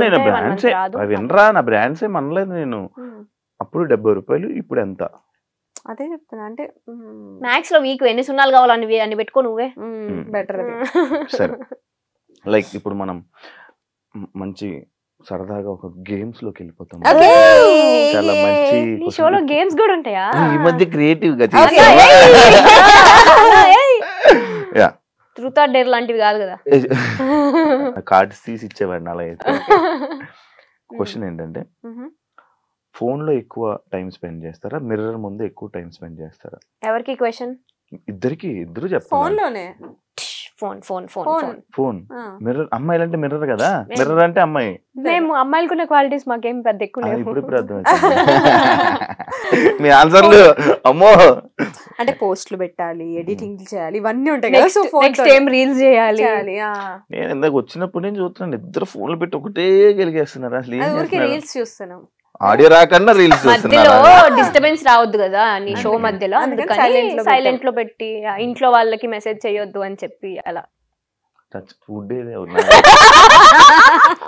Speaker 1: నేను బ్రాండ్సే వినరా, నా బ్రాండ్సే మనలేదు నేను. అప్పుడు 70 రూపాయలు, ఇప్పుడు ఎంత?
Speaker 3: అదే చెప్తున్నా. అంటే
Speaker 2: మ్యాక్స్ లో వీక్ ఎన్ని సున్నాలు కావాలని అని పెట్టుకో నువ్వే
Speaker 3: బెటర్.
Speaker 1: సరే, లైక్ ఇప్పుడు మనం మంచి సరదాగా ఒక గేమ్స్ లోకి వెళ్ళిపోతాం. చాలా మంచి
Speaker 2: షోలో గేమ్స్ కూడా ఉంటాయా?
Speaker 1: ఈ మధ్య క్రియేటివ్ గా
Speaker 2: ట్రూత్ ఆర్ డేర్ లాంటివి కాదు కదా,
Speaker 1: కార్డ్స్ తీసి ఇచ్చేవాడిని అలా అయితే. క్వశ్చన్ ఏంటంటే, ఫోన్ లో ఎక్కువ టైం స్పెండ్ చేస్తారా, మిర్రర్ ముందు ఎక్కువ టైం స్పెండ్ చేస్తారా?
Speaker 2: ఎవరికి క్వశ్చన్?
Speaker 1: ఇద్దరు చెప్పండి.
Speaker 3: ఫోన్ లోనే.
Speaker 1: ఫోన్ మిర్రర్, అమ్మాయిలు అంటే మిర్రర్ కదా, మిర్రర్ అంటే అమ్మాయి.
Speaker 2: మేము అమ్మాయిలకున్న క్వాలిటీస్ మాకేం పెద్ద ఎక్కువ.
Speaker 1: ఇప్పుడు అర్థం మీ ఆన్సర్లు. అమ్మో,
Speaker 3: అంటే పోస్టులు పెట్టాలి, ఎడిటింగ్ చేయాలి, ఇవన్నీ ఉంటాయి కదా. సో
Speaker 2: నెక్స్ట్ ఏం రీల్స్ చేయాలి.
Speaker 1: నేను ఇందాక వచ్చినప్పుడు నేను చూస్తున్నాను, ఇద్దరు ఫోన్లు పెట్టి ఒకటే గెలిగేస్తున్నారు. అసలు
Speaker 3: రీల్స్ చూస్తున్నాం,
Speaker 1: ఆడియో రాకన్నా రీల్స్
Speaker 2: మధ్యలో డిస్టర్బెన్స్ రావద్దు కదా నీ షో మధ్యలో, సైలెంట్ లో పెట్టి ఇంట్లో వాళ్ళకి మెసేజ్ చేయొద్దు అని చెప్పి అలా.
Speaker 1: ఫుడ్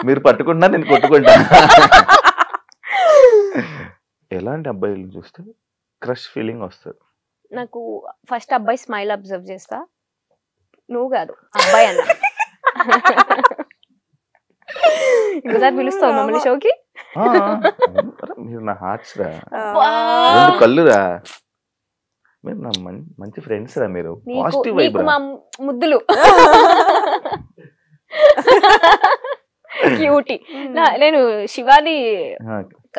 Speaker 1: మీరు పట్టుకుంటా, నేను కొట్టుకుంటా. ఎలాంటి అబ్బాయిలు చూస్తే క్రష్ ఫీలింగ్ వస్తుంది?
Speaker 2: నాకు ఫస్ట్ అబ్బాయి స్మైల్ అబ్జర్వ్ చేస్తా. నువ్వు కాదు, అబ్బాయి అన్న. ఇంకోసారి పిలుస్తావు మమ్మల్ని షోకి?
Speaker 1: మీరు నా హార్ట్స్ రా, కళ్ళురా, మీరు నా మంచి ఫ్రెండ్స్ రా, మీరు పాజిటివ్ వైబ్ రా,
Speaker 2: ముద్దులు, క్యూటీ. నేను శివాని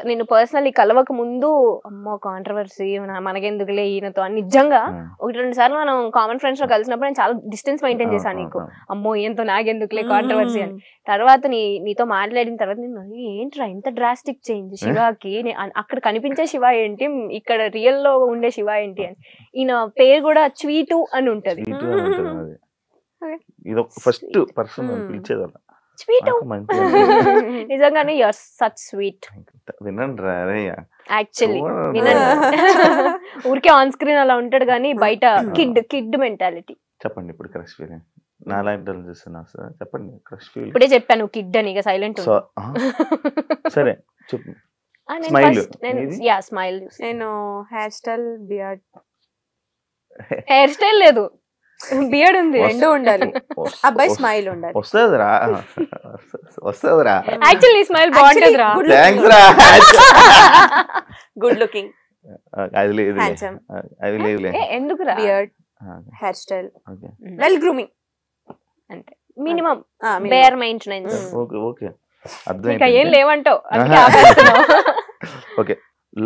Speaker 2: నేను పర్సనల్లీ కలవక ముందు అమ్మో కాంట్రవర్సీ మనకెందుకులే ఈయనతో అని నిజంగా 1-2 సార్లు మనం కామన్ ఫ్రెండ్స్ లో కలిసినప్పుడు నేను చాలా డిస్టెన్స్ మెయింటైన్ చేశాను. నీకు అమ్మో ఈయనతో నాకెందుకులే కాంట్రవర్సీ అని. తర్వాత నీతో మాట్లాడిన తర్వాత నేను ఏంట్రా ఇంత డ్రాస్టిక్ చేంజ్ శివాకి, అక్కడ కనిపించే శివ ఏంటి, ఇక్కడ రియల్ లో ఉండే శివ ఏంటి అని. ఈయన పేరు కూడా స్వీటు అని ఉంటది.
Speaker 1: ఫస్ట్ పర్సన్ పిలిచేదಲ್ಲ
Speaker 2: స్వీట్. నిజంగానే యు ఆర్ సచ్ స్వీట్.
Speaker 1: వినండి రా
Speaker 2: యాక్చువల్లీ వినండి. ఊరికే ఆన్ స్క్రీన్ అలా ఉంటాడు కానీ బయట కిడ్ మెంటాలిటీ.
Speaker 1: చెప్పండి ఇప్పుడు క్రష్ ఫీలింగ్. నా లైఫ్ డల్ చేస్తున్నా సార్, చెప్పండి క్రష్ ఫీలింగ్.
Speaker 2: ఇప్పుడే చెప్పాను కిడ్ అని, ఇక సైలెంట్.
Speaker 1: సరే చెప్పు.
Speaker 2: స్మైల్.
Speaker 3: నేను hair style, beard.
Speaker 2: Hair style లేదు, బియర్డ్ ఉంది, రెండు ఉండాలి.
Speaker 3: అబ్బాయి స్మైల్ ఉండాలి.
Speaker 1: వస్తదిరా వస్తదిరా.
Speaker 2: యాక్చువల్లీ స్మైల్ బాగుంటదిరా.
Speaker 1: థాంక్స్ రా.
Speaker 3: గుడ్ లుకింగ్,
Speaker 1: అది లేదు,
Speaker 3: హ్యాండ్సమ్.
Speaker 1: అది లేదులే.
Speaker 3: ఎందుకురా? Beard, hair style, well grooming,
Speaker 2: అంటే minimum bare maintenance.
Speaker 1: Okay okay అర్థం.
Speaker 2: ఇంకా ఏం లేవంటావు అందుకే ఆపేస్తున్నావు.
Speaker 1: ఓకే,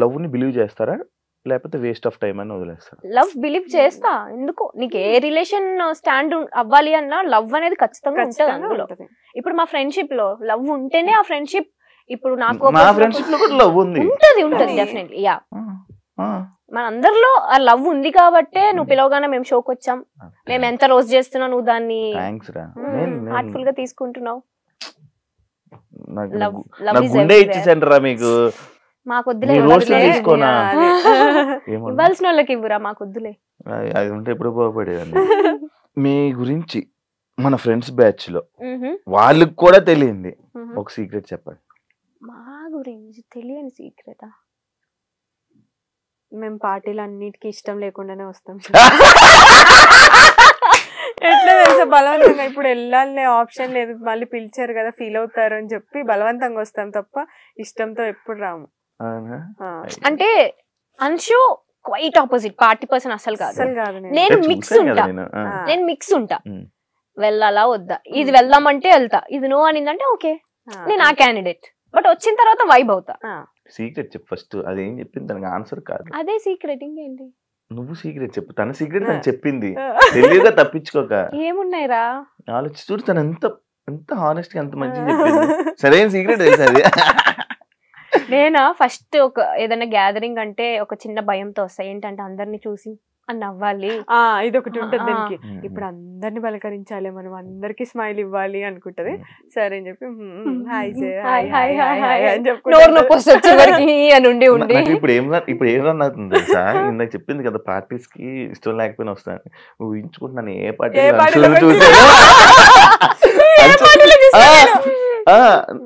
Speaker 1: లవ్ ని బిలీవ్ చేస్తారా లేకపోతే వేస్ట్ ఆఫ్ టైం అని వదిలేస్తారా?
Speaker 2: లవ్ బిలీవ్ చేస్తా. ఎందుకు, నీకు ఏ రిలేషన్ స్టాండ్ అవ్వాలి అన్నా లవ్ అనేది ఖచ్చితంగా ఉంటుంది అందులో. ఇప్పుడు మా ఫ్రెండ్షిప్ లో లవ్ ఉంటేనే ఆ ఫ్రెండ్షిప్. ఇప్పుడు నాకు ఉంటది డెఫినెట్లీ. యా, మన అందరిలో ఆ లవ్ ఉంది కాబట్టే నువ్వు పిలవగానే మేము షోకి వచ్చాం. మేము ఎంత రోజు చేస్తున్నావు, నువ్వు దాన్ని హార్ట్ఫుల్ గా తీసుకుంటున్నావు. మాకు వద్దులే, ఇవ్వాల్సిన వాళ్ళకి ఇవ్వరా, మాకు వద్దులే.
Speaker 1: అది ఉంటే ఎప్పుడు బాగుపడేదండి. మీ గురించి మన ఫ్రెండ్స్ బ్యాచ్ లో వాళ్ళకి కూడా తెలియంది ఒక సీక్రెట్ చెప్పండి.
Speaker 2: మా గురించి తెలియని సీక్రెటా?
Speaker 3: మేము పార్టీలు అన్నిటికీ ఇష్టం లేకుండానే వస్తాం. ఎట్లా సో బలవంతంగా ఇప్పుడు వెళ్ళాలనే ఆప్షన్ లేదు, మళ్ళీ పిలిచారు కదా ఫీల్ అవుతారు అని చెప్పి బలవంతంగా వస్తాం తప్ప ఇష్టంతో ఎప్పుడు రాము.
Speaker 2: అంటే Anshu quite opposite, party person అసలు కాదు.
Speaker 3: అసలు కాదు.
Speaker 2: నేను మిక్స్ ఉంటా, వెళ్ళాలా వద్దా, ఇది వెళ్దామంటే వెళ్తా, ఇది నో అనిందంటే ఓకే నేను ఆ క్యాండిడేట్, బట్ వచ్చిన తర్వాత వైబ్ అవుతా.
Speaker 1: సీక్రెట్ చెప్పు ఫస్ట్, అదేం చెప్పింది దానికి ఆన్సర్ కాదు.
Speaker 2: అదే సీక్రెట్, ఇంకేంటి?
Speaker 1: నువ్వు సీక్రెట్ చెప్పు, తన సీక్రెట్ తను చెప్పింది, తెలియగా తప్పించుకోక.
Speaker 2: ఏమున్నాయిరా
Speaker 1: ఆలోచి చూడు, తను ఎంత హానెస్ట్ గా ఎంత మంచిగా చెప్పింది. సరైన సీక్రెట్ తెలుసు అది.
Speaker 2: నేనా ఫస్ట్ ఒక ఏదైనా గ్యాదరింగ్ అంటే ఒక చిన్న భయంతో వస్తా, ఏంటంటే అందరిని చూసి అని నవ్వాలి,
Speaker 3: ఇది ఒకటి ఉంటుంది దానికి. ఇప్పుడు అందరిని పలకరించాలి, మనం అందరికి స్మైల్ ఇవ్వాలి అనుకుంటది. సరే అని చెప్పి
Speaker 2: నోరు నొప్పి వస్తుంది అని ఉండి ఉండి
Speaker 1: ఇప్పుడు ఏం రన్ అవుతుంది తెలుసా, ఇందాక చెప్పింది కదా పార్టీస్ కి ఇష్టం లేకపోయినా వస్తాను, ఊహించుకుంటున్నాను ఏ పార్టీ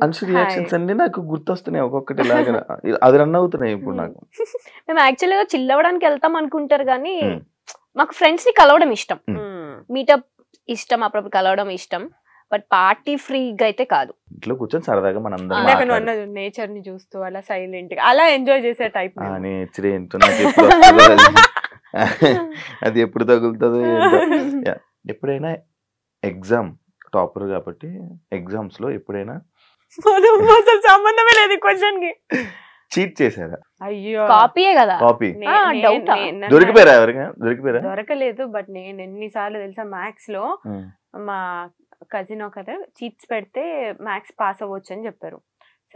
Speaker 1: అంశు రియాక్షన్స్ అన్ని నాకు గుర్తొస్తున్నాయి ఒక్కొక్కటి లాగా, అది రన్ అవుతున్నాయి ఇప్పుడు నాకు.
Speaker 2: మేము యాక్చువల్గా చిల్ అవ్వడానికి వెళ్తాం అనుకుంటారు కానీ మాకు ఫ్రెండ్స్ ని కలవడం ఇష్టం, మీటప్ ఇష్టం, అప్పుడప్పుడు కలవడం ఇష్టం, బట్ పార్టీ ఫ్రీగా అయితే కాదు.
Speaker 1: ఇంట్లో కూర్చొని సరదాగా మనం
Speaker 3: నేచర్ ని చూస్తూ అలా సైలెంట్ గా అలా ఎంజాయ్ చేసే టైప్.
Speaker 1: నేచర్ ఏంటో అది ఎప్పుడు తగులుతుందో. ఎప్పుడైనా ఎగ్జామ్ టాపర్ కాబట్టి ఎగ్జామ్స్ లో ఎప్పుడైనా
Speaker 3: సంబంధమే లేదు క్వశ్చన్ కి
Speaker 1: చీట్ చేశారా?
Speaker 3: అయ్యో
Speaker 2: కాపీయే కదా.
Speaker 1: కాపీ దొరికిపోయారా? ఎవరిగా దొరికిపోయారా?
Speaker 3: దొరకలేదు, బట్ నేను ఎన్నిసార్లు తెలుసా మ్యాథ్స్ లో మా కజిన్ ఒకరు చిట్స్ పెడితే మ్యాథ్స్ పాస్ అవ్వచ్చు అని చెప్పారు.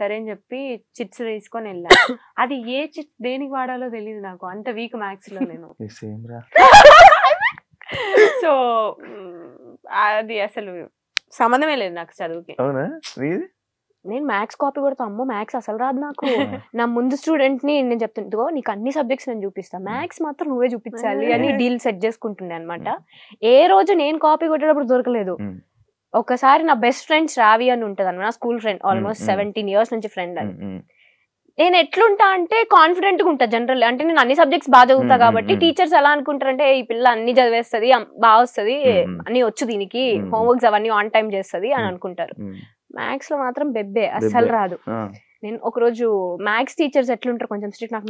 Speaker 3: సరే అని చెప్పి చిట్స్ తీసుకొని వెళ్ళా. అది ఏ చిట్స్ దేనికి వాడాలో తెలియదు నాకు, అంత వీక్ మ్యాథ్స్ లో నేను. సో అది అసలు సంబంధమే లేదు నాకు చదువుకి. నేను మ్యాథ్స్ కాపీ కొడతా, అమ్మో మ్యాథ్స్ అసలు రాదు నాకు. నా ముందు స్టూడెంట్ ని నేను చెప్తుంటో నీకు అన్ని సబ్జెక్ట్స్ నేను చూపిస్తా, మ్యాథ్స్ మాత్రం నువ్వే చూపించాలి అని డీల్ సెట్ చేసుకుంటుండే అనమాట. ఏ రోజు నేను కాపీ కొట్టేటప్పుడు దొరకలేదు. ఒకసారి నా బెస్ట్ ఫ్రెండ్ శ్రావి అని ఉంటది అన్న, నా స్కూల్ ఫ్రెండ్, ఆల్మోస్ట్ 17 years నుంచి ఫ్రెండ్ అని. నేను ఎట్లుంటా అంటే కాన్ఫిడెంట్ గా ఉంటా జనరల్, అంటే నేను అన్ని సబ్జెక్ట్స్ బాగా చదువుతా కాబట్టి టీచర్స్ ఎలా అనుకుంటారంటే ఈ పిల్ల అన్ని చదివేస్తుంది, బాగా వస్తుంది, అన్ని వచ్చు దీనికి, హోంవర్క్స్ అవన్నీ ఆన్ టైం చేస్తుంది అని అనుకుంటారు. మ్యాథ్స్ లో మాత్రం బెబ్బే, అస్సలు రాదు. నేను ఒక రోజు మ్యాథ్స్ టీచర్స్ ఎట్లుంటారు కొంచెం స్ట్రిక్ట్, నాకు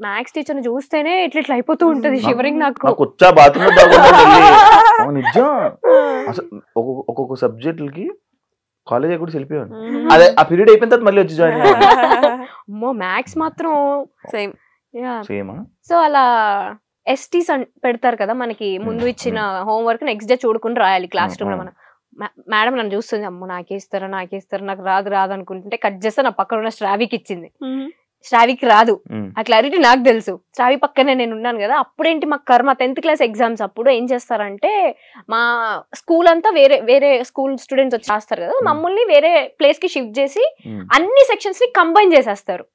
Speaker 3: మ్యాథ్స్ టీచర్ ని చూస్తేనే ఇట్లా అయిపోతూ ఉంటది షివరింగ్ నాకు.
Speaker 1: ఒక్కొక్క సబ్జెక్టులకి కాలేజ్ కూడా వెళ్ళిపోయాను, అదే ఆ పీరియడ్ అయిపోయిన తర్వాత మళ్ళీ వచ్చి జాయిన్
Speaker 2: అమ్మో మ్యాథ్స్ మాత్రం
Speaker 3: సేమ్.
Speaker 2: సో అలా ఎస్టీస్ పెడతారు కదా మనకి, ముందు ఇచ్చిన హోంవర్క్ నెక్స్ట్ డే చూడుకుని రాయాలి క్లాస్ రూమ్ లో. మనం మేడం నన్ను చూస్తుంది, అమ్మో నాకేస్తారా నాకు రాదు అనుకుంటుంటే కట్ చేస్తే నా పక్కన ఉన్న శ్రావికి ఇచ్చింది. శ్రావికి రాదు, ఆ క్లారిటీ నాకు తెలుసు. శ్రావి పక్కనే నేను ఉన్నాను కదా. అప్పుడేంటి మా కర్మ 10th class ఎగ్జామ్స్ అప్పుడు ఏం చేస్తారంటే, మా స్కూల్ అంతా వేరే స్కూల్ స్టూడెంట్స్ వచ్చి రాస్తారు కదా, మమ్మల్ని వేరే ప్లేస్ కి షిఫ్ట్ చేసి అన్ని సెక్షన్స్ ని కంబైన్ చేసేస్తారు.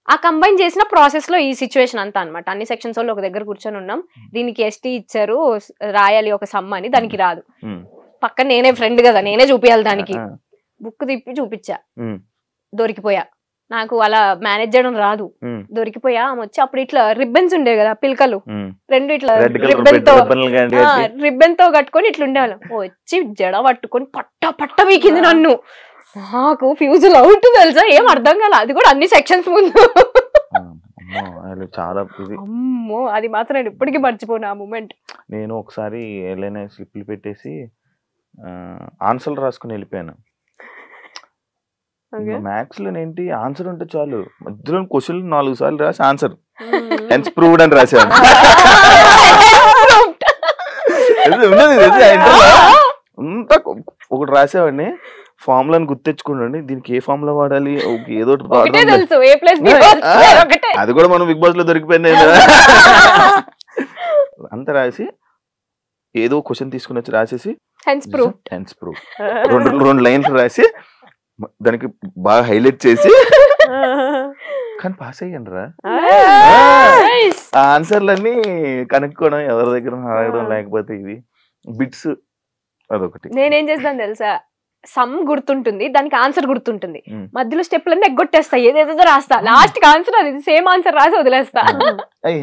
Speaker 2: ఆ కంబైన్ చేసిన ప్రాసెస్ లో ఈ సిచ్యువేషన్ అంతా అనమాట. అన్ని సెక్షన్స్ వాళ్ళు ఒక దగ్గర కూర్చొని ఉన్నాం, దీనికి ఎస్టీ ఇచ్చారు రాయాలి ఒక సమ్ అని, దానికి రాదు. పక్కన నేనే ఫ్రెండ్ కదా, నేనే చూపించాలి దానికి. బుక్ తిప్పి చూపించా, దొరికిపోయా. నాకు అలా మేనేజ్ చేయడం రాదు, దొరికిపోయా. ఆమె వచ్చి అప్పుడు ఇట్లా రిబ్బన్స్ ఉండే కదా పిల్కలు, రెండు ఇట్లా రిబ్బన్ తో కట్టుకొని ఇట్లా ఉండేవాళ్ళం. వచ్చి జడ పట్టుకొని పట్ట వీకింది నన్ను. నాకు ఫ్యూజుల్ అవుట్ తెలుసా, ఏం అర్థం కాలే. అది కూడా అన్ని సెక్షన్స్ ముందు.
Speaker 1: చాలా
Speaker 2: అమ్మో, అది మాత్రం నేను ఇప్పటికీ మర్చిపోను ఆ మూమెంట్.
Speaker 1: నేను ఒకసారి ఏదైనా స్లిప్లు పెట్టేసి ఆన్సర్లు రాసుకుని వెళ్ళిపోయాను. మ్యాథ్స్ లో ఏంటి ఆన్సర్ ఉంటే చాలు, మధ్యలో క్వశ్చన్ 4 సార్లు రాసి ఆన్సర్ హెన్స్ ప్రూవ్డ్ అని రాశాను. ఒకటి రాసేవాడిని, ఫార్ములాని గుర్తెచ్చుకోండి, దీనికి ఏ ఫార్ములా వాడాలి, ఏదో అది కూడా మనం బిగ్ బాస్ లో దొరికిపోయింది. అంత రాసి ఏదో క్వశ్చన్ తీసుకుని వచ్చి రాసేసి హెన్స్ ప్రూవ్ 2 లైన్లు రాసి దానికి బాగా హైలైట్ చేసి కానీ పాస్ అయ్యాను రా. ఆన్సర్లన్నీ కనుక్కోవడం, ఎవరి దగ్గర అడగడం, లేకపోతే ఇవి బిట్స్ అదొకటి.
Speaker 2: నేనేం చేస్తాను తెలుసా, సమ్ గుర్తుంటుంది, దానికి ఆన్సర్ గుర్తుంటుంది, మధ్యలో స్టెప్లన్నీ ఎగ్గొట్టేస్తా, ఏదేదో రాస్తా, లాస్ట్ కి ఆన్సర్ అది సేమ్ ఆన్సర్ రాసి వదిలేస్తా.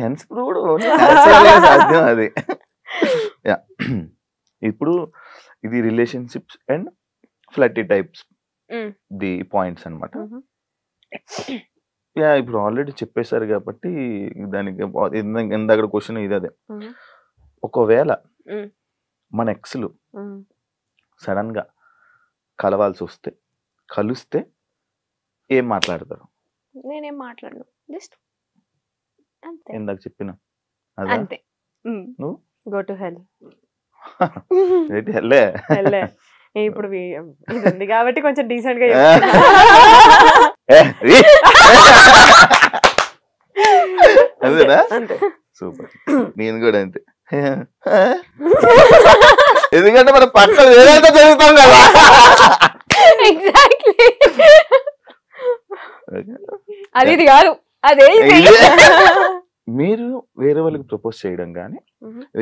Speaker 1: హెన్స్ ప్రూవ్డ్ అది. ఇప్పుడు ఇది relationships and flirty types the points అన్నమాట. యా ఇప్పుడు ఆల్రెడీ చెప్పేశారు కాబట్టి దానికి ఇందాక క్వశ్చన్ ఇది అదే. ఒకవేళ మన ఎక్స్లు సడన్ గా కలవాల్సి వస్తే కలిస్తే ఏం మాట్లాడతారు?
Speaker 2: నేనేం మాట్లాడను, జస్ట్ అంతే.
Speaker 1: ఇందాక చెప్పిన
Speaker 2: అంతే.
Speaker 1: నువ్వు
Speaker 3: గో టు హెల్.
Speaker 1: హెల్లే
Speaker 3: హెల్లే. ఇప్పుడు ఇది ఉంది కాబట్టి కొంచెం డీసెంట్ గా
Speaker 1: అదేనా?
Speaker 3: అంతే.
Speaker 1: సూపర్. నేను కూడా అంతే. ఎందుకంటే మన పక్కన ఏదైతే చదువుతాం కదా.
Speaker 2: ఎగ్జాక్ట్లీ. అది ఇది కాదు, అదే
Speaker 1: మీరు వేరే వాళ్ళకి ప్రపోజ్ చేయడం కానీ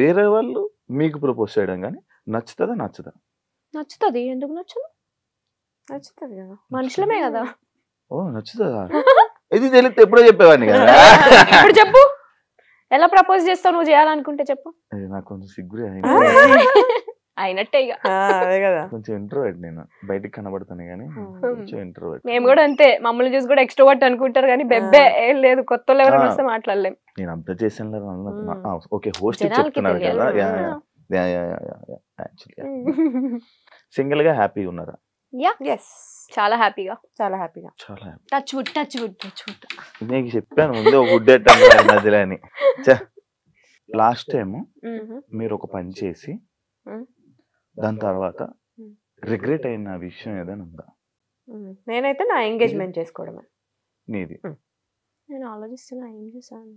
Speaker 1: వేరే వాళ్ళు మీకు ప్రపోజ్ చేయడం కానీ నచ్చుతుందా నచ్చదా?
Speaker 2: నచ్చుతుంది. ఎందుకు నచ్చదు?
Speaker 3: నచ్చుతుంది కదా,
Speaker 2: మనుషులమే కదా.
Speaker 1: ఓ నచ్చుతుందా? ఇది తెలిస్తే ఎప్పుడో చెప్పేవాడిని కదా.
Speaker 2: ఇప్పుడు చెప్పు, ఎలా ప్రపోజ్ చేస్తావు? నువ్వు చేయాలనుకుంటే చెప్పు.
Speaker 1: నాకు కొంచెం సిగ్గు
Speaker 2: అయినట్టే ఇక.
Speaker 3: అదే కదా.
Speaker 1: కొంచెం ఇంట్రోవర్ట్ నేను, బయటికి కనబడతాను కానీ కొంచెం ఇంట్రోవర్ట్.
Speaker 2: మేము కూడా అంతే, మమ్మల్ని చూసి కూడా ఎక్స్ట్రోవర్ట్ అనుకుంటారు కానీ బెబ్బే ఏం లేదు. కొత్త వాళ్ళు ఎవరైనా వస్తే మాట్లాడలేం.
Speaker 1: నేను అంత చేసాను. ఓకే హోస్ట్ చెప్తున్నారు కదా. సింగిల్ గా హ్యాపీగా ఉన్నారా?
Speaker 2: చాలా హ్యాపీగా,
Speaker 3: చాలా హ్యాపీగా,
Speaker 1: చాలా happy.
Speaker 2: Touch wood, touch wood, touch wood.
Speaker 1: నీకు చెప్పాను ముందే ఒక గుడ్ మధ్యలో అని. లాస్ట్ టైం మీరు ఒక పని చేసి దాని తర్వాత రిగ్రెట్ అయిన విషయం ఏదైనా ఉందా?
Speaker 3: నేనైతే నా ఎంగేజ్మెంట్ చేసుకోవడమే.
Speaker 1: నీది?
Speaker 2: నేను ఆలోచిస్తున్నా ఏం చేశాను.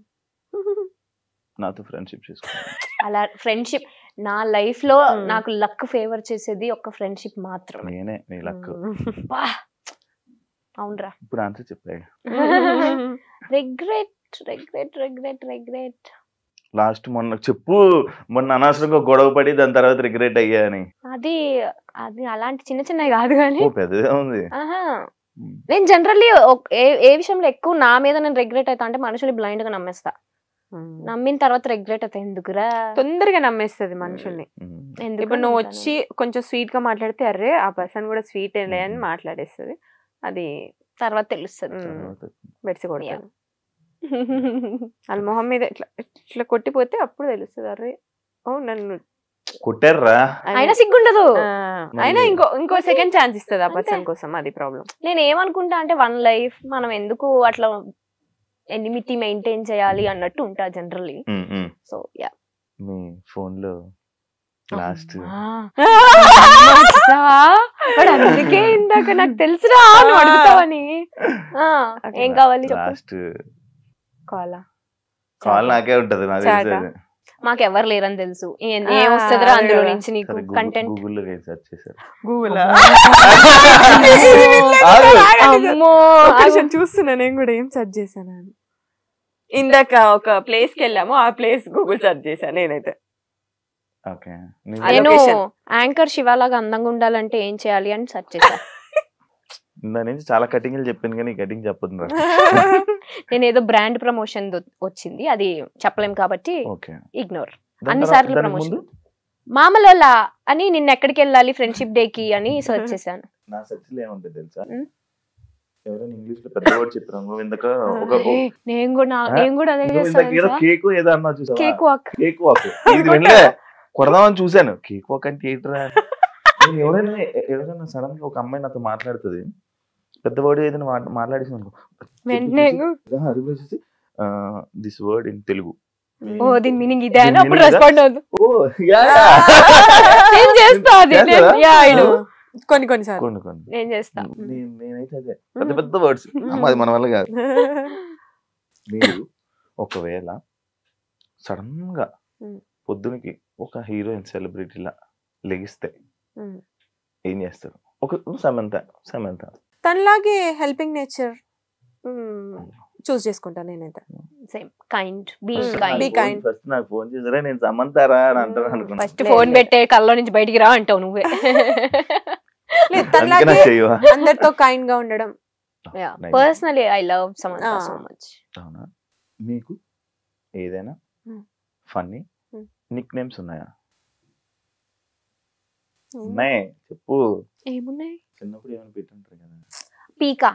Speaker 1: నాతో ఫ్రెండ్షిప్ చేసుకోవాలి.
Speaker 2: అలా ఫ్రెండ్షిప్ నా లైఫ్ లో నాకు లక్ ఫేవర్ చేసేది ఒక ఫ్రెండ్షిప్ మాత్రమే.
Speaker 1: నేనే నీ లక్.
Speaker 2: అవునరా.
Speaker 1: ఇప్పుడు ఆన్సర్ చెప్పాయి.
Speaker 2: Regret, regret, regret, regret.
Speaker 1: Last మొన్న చెప్పు, మొన్న అనవసరంగా గొడవ పడి దాని తర్వాత రిగ్రెట్ అయ్యా అని.
Speaker 2: అది అది అలాంటి చిన్న చిన్నవి కాదు కానీ
Speaker 1: పెద్దదే ఉంది.
Speaker 2: నేను జనరల్లీ ఏ విషయంలో ఎక్కువ నా మీద నేను రిగ్రెట్ అవుతా అంటే మనుషులు బ్లైండ్ గా నమ్మేస్తా. నమ్మిన తర్వాత రిగ్రెట్ అవుతా. ఎందుకురా?
Speaker 3: తొందరగా నమ్మేస్తుంది మనుషుల్ని. ఇప్పుడు నువ్వు వచ్చి కొంచెం స్వీట్ గా మాట్లాడితే అరే ఆ పర్సన్ కూడా స్వీట్ ఏలే అని మాట్లాడేస్తుంది. అది
Speaker 2: తర్వాత తెలుస్తుంది.
Speaker 3: బెడిసికొడతాను వాళ్ళ మొహం మీద ఇట్లా ఇట్లా కొట్టిపోతే అప్పుడు తెలుస్తుంది అరే ఓ నన్ను
Speaker 1: కొట్టారా.
Speaker 2: అయినా సిగ్గుండదు.
Speaker 3: అయినా ఇంకో సెకండ్ ఛాన్స్ ఇస్తుంది ఆ పర్సన్ కోసం. అది ప్రాబ్లం.
Speaker 2: నేను ఏమనుకుంటా అంటే వన్ లైఫ్ మనం ఎందుకు అట్లా ఎనిమిటీ మెయింటైన్ చేయాలి అన్నట్టు ఉంటా జనరల్లీ. So yeah.
Speaker 1: మీ ఫోన్ లో లాస్ట్
Speaker 2: అందుకే ఇందాక నాకు తెలుసురా నువ్వు అడుగుతావని. ఏం కావాలి?
Speaker 1: లాస్ట్
Speaker 3: కాల్
Speaker 1: నాకే ఉంటది.
Speaker 2: మాకెవరు లేరని తెలుసు. ఏం వస్తుందిరా అందులో నుంచి నీకు కంటెంట్?
Speaker 1: గూగుల్లో సెర్చ్ చేశారు.
Speaker 3: చూస్తున్నా నేను కూడా ఏం సెర్చ్ చేశాను. ఇందాక ఒక ప్లేస్ కి వెళ్ళాము, ఆ ప్లేస్ గూగుల్ సెర్చ్ చేశాను నేనైతే.
Speaker 2: నేను యాంకర్ శివలాగా అందంగా ఉండాలంటే ఏం చేయాలి అని సెర్చ్ చేశా.
Speaker 1: దాని నుంచి చాలా కటింగ్లు చెప్పింది కానీ కటింగ్ చెప్పదు.
Speaker 2: నేను ఏదో బ్రాండ్ ప్రమోషన్ వచ్చింది, అది చెప్పలేం కాబట్టి ఇగ్నోర్. అన్ని సార్లు ప్రమోషన్ మామూలులా అని నిన్న ఎక్కడికి వెళ్ళాలి ఫ్రెండ్షిప్ డే కి అని సర్చ్ చేశాను.
Speaker 1: నా సెర్చ్ లో ఏముంటుంది తెలుసా? ఎవరైనా ఇంగ్లీష్ లో పెద్ద వర్డ్ చెప్పాను.
Speaker 2: నేను కూడా అదే చేస్తాను.
Speaker 1: కేక్ ఏదో అన్నా చూసా?
Speaker 2: Cake walk.
Speaker 1: కేక్ వాక్ ఇది వెళ్ళే కొడదామని చూసాను. కేక్ వాక్ అంటే ఏంట్రా? ఎవరైనా సడన్ గా ఒక అమ్మాయి నాతో మాట్లాడుతుంది, పెద్ద వర్డ్ ఏదైనా మాట్లాడేసి అనుకో, దిస్ వర్డ్ ఇన్ తెలుగు.
Speaker 2: ఓ దీని మీనింగ్ ఇదే అని అప్పుడు రెస్పాండ్ అవుతుంది. కొన్ని నేను చేస్తా.
Speaker 1: నేనైతే అదే పెద్ద పెద్ద వర్డ్స్ అది మన వల్ల కాదు. మీరు ఒకవేళ సడన్ గా పొద్దునకి ఒక హీరోయిన్ సెలబ్రిటీలా లెగిస్తే ఏం చేస్తారు? ఒక సమంత
Speaker 3: తనలాగే హెల్పింగ్ నేచర్ చూస్ చేసుకుంటా నేనైతే.
Speaker 2: Same kind, be kind.
Speaker 1: First నాకు ఫోన్ చేసారా నేను సమంతారా అని అంటాను అనుకున్నా.
Speaker 2: ఫస్ట్ ఫోన్ పెట్టే కల్లో నుంచి బయటికి రా అంటావు నువ్వే.
Speaker 3: అందరితో కైండ్ గా ఉండడం.
Speaker 2: Personally I love Samantha so much.
Speaker 1: అవునా? మీకు ఏదైనా ఫన్నీ నిక్ నేమ్స్ ఉన్నాయా? ఉన్నాయి చెప్పు.
Speaker 2: ఏమున్నాయి?
Speaker 1: చిన్నప్పుడు ఏమైనా పెట్టుంటారు కదా.
Speaker 2: పీకా.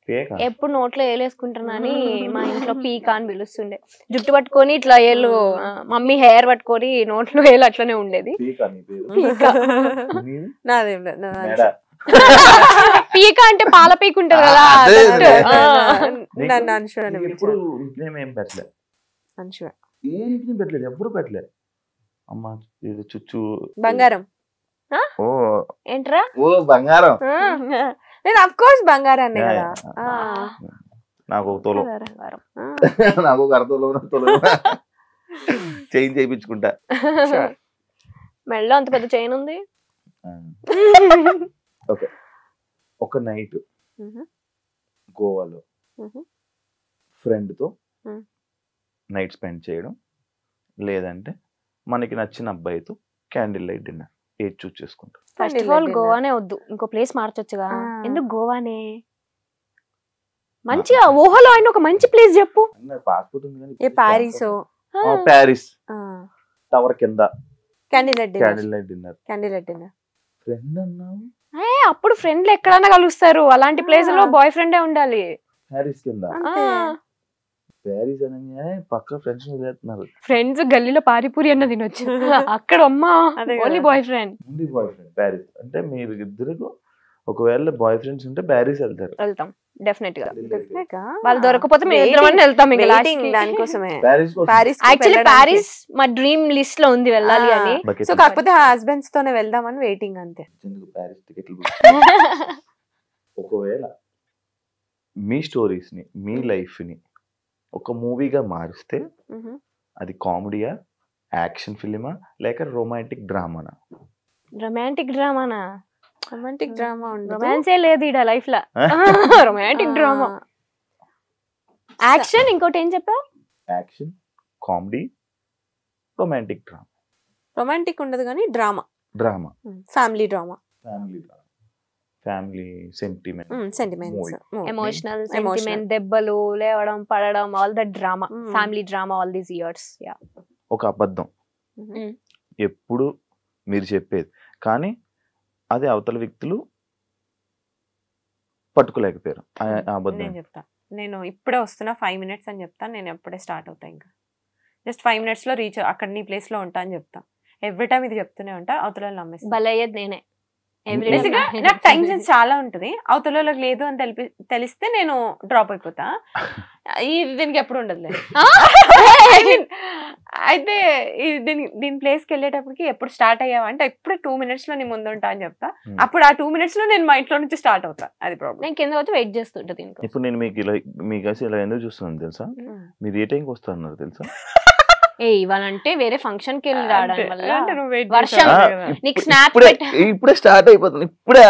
Speaker 1: పేక
Speaker 2: ఎప్పుడు నోట్లో ఏలేసుకుంటున్నాని మా ఇంట్లో పీకా అని పిలుస్తుండే. జుట్టు పట్టుకొని ఇట్లా ఏళ్ళు మమ్మీ హెయిర్ పట్టుకొని నోట్లో ఏలు అట్లనే ఉండేది.
Speaker 1: పీక నీ పేరు.
Speaker 2: పీకా.
Speaker 1: నీది?
Speaker 3: నాదేం
Speaker 1: మెడ.
Speaker 2: పీక అంటే పాల పీక ఉంటది కదా.
Speaker 1: అదే, అదే.
Speaker 3: నన్ను అంశు అని
Speaker 1: ఇప్పుడు నిక్నేమ్ ఏం పెట్టలేదు.
Speaker 3: అంశు
Speaker 1: ఏ నిక్నేమ్ పెట్టలేదు, ఎప్పుడు పెట్టలేదు. అమ్మ ఇది చుచ్చు
Speaker 3: బంగారం.
Speaker 1: ఓ
Speaker 2: ఏంట్రా?
Speaker 1: ఓ బంగారం.
Speaker 3: నేను అఫ్ కోర్స్ బంగారాన్ని కదా.
Speaker 1: నాకు ఒక తోలం, నాకు ఒక అరతోలం చైన్ చేయించుకుంటా.
Speaker 2: మెడలో అంత పెద్ద చైన్ ఉంది.
Speaker 1: ఓకే, ఒక నైట్ గోవాలో ఫ్రెండ్ తో నైట్ స్పెండ్ చేయడం, లేదంటే మనకి నచ్చిన అబ్బాయితో క్యాండిల్ లైట్ డిన్నర్, ఏది చూస్ చేసుకుంటాం?
Speaker 2: ఫస్ట్ ఆఫ్ ఆల్ గోవానే వద్దు, ఇంకో ప్లేస్ మార్చొచ్చుగా. ఎందుకు గోవానే? మంచిగా ఊహలో అయిన ఒక మంచి ప్లేస్ చెప్పు.
Speaker 1: పాస్పోర్ట్ ఉంది కానీ
Speaker 3: ప్యారిస్.
Speaker 1: ప్యారిస్ టవర్ కింద
Speaker 3: క్యాండిల్ లైట్
Speaker 1: డిన్నర్. ఫ్రెండ్ అన్నావు,
Speaker 2: అప్పుడు ఫ్రెండ్లు ఎక్కడన్నా కలుస్తారు. అలాంటి ప్లేస్ లో బాయ్ ఫ్రెండే ఉండాలి.
Speaker 1: ప్యారిస్ కింద. ప్యారిస్ అనగానే పక్క ఫ్రెండ్స్ వదిలేస్తున్నారు.
Speaker 2: ఫ్రెండ్స్ గల్లీలో పారిపూరి అన్న తినొచ్చు, అక్కడ అమ్మా ఓన్లీ బాయ్ ఫ్రెండ్.
Speaker 1: ప్యారిస్ అంటే మీరు ఇద్దరు ఒకవేళ బాయ్ ఫ్రెండ్స్ ఉంటే ప్యారిస్ వెళ్తాం
Speaker 2: డెఫినెట్ గా. వాళ్ళు దొరకపోతే మేము ఇద్దరం వెళ్తాం.
Speaker 3: దానికోసమే
Speaker 2: యాక్చువల్లీ ప్యారిస్ మా డ్రీమ్ లిస్ట్ లో ఉంది వెళ్ళాలి అని.
Speaker 3: సో కాకపోతే హస్బెండ్స్ తోనే వెళ్దామని వెయిటింగ్ అంతే.
Speaker 1: ప్యారిస్ టికెట్లు. ఒకవేళ మీ స్టోరీస్ ని, మీ లైఫ్ ని ఒక మూవీగా మారిస్తే అది కామెడీయా, యాక్షన్ ఫిలిమా, లేక రొమాంటిక్ డ్రామానా?
Speaker 2: రొమాంటిక్ డ్రామానా?
Speaker 3: రొమాంటిక్ డ్రామా ఉండదు,
Speaker 2: రొమాన్సే లేదు ఈడ లైఫ్ లో. Romantic drama, action. ఇంకోటి ఏం చెప్పావు?
Speaker 1: Action, comedy, romantic drama.
Speaker 3: Romantic ఉండదు కానీ drama. Family drama. Family sentiments,
Speaker 2: emotional sentiment, దెబ్బలు, లేవడం, పడడం, all that drama, family drama all these years.
Speaker 1: ఒక అబద్ధం ఎప్పుడు మీరు చెప్పేది కానీ అది అవతల వ్యక్తులు పట్టుకోలేకపోయారు.
Speaker 3: నేను చెప్తా, నేను ఇప్పుడే వస్తున్నా 5 minutes అని చెప్తా. నేను ఎప్పుడే స్టార్ట్ అవుతా, ఇంకా జస్ట్ 5 minutes లో రీచ్ అక్కడ నీ ప్లేస్ లో ఉంటా అని చెప్తా. ఎవ్రీ టైం ఇది చెప్తూనే ఉంటా, అవతల నమ్మేస్తా.
Speaker 2: బలయ్యేది నేనే.
Speaker 3: నాకు టైం సెన్స్ చాలా ఉంటది. అవతల లేదు అని తెలిస్తే నేను డ్రాప్ అయిపోతా. దీనికి ఎప్పుడు ఉండదులే. అయితే దీని ప్లేస్కి వెళ్ళేటప్పటికి ఎప్పుడు స్టార్ట్ అయ్యావా అంటే ఎప్పుడు 2 minutes లో నీ ముందు ఉంటా అని చెప్తా. అప్పుడు ఆ 2 minutes లో నేను మా ఇంట్లో నుంచి స్టార్ట్ అవుతా. అది ప్రాబ్లం.
Speaker 2: నేను కింద వచ్చి వెయిట్ చేస్తుంటా.
Speaker 1: ఇప్పుడు నేను మీకు ఇలా ఎందుకు చూస్తున్నాను తెలుసా? మీరు ఏ టైంకి వస్తున్నారు తెలుసా?
Speaker 2: ఇవ్వాలంటే వేరే ఫంక్షన్ కి వెళ్ళి రావడం వల్ల
Speaker 3: వర్షం
Speaker 2: నీకు స్నాప్
Speaker 1: ఇప్పుడే స్టార్ట్ అయిపోతుంది. ఇప్పుడే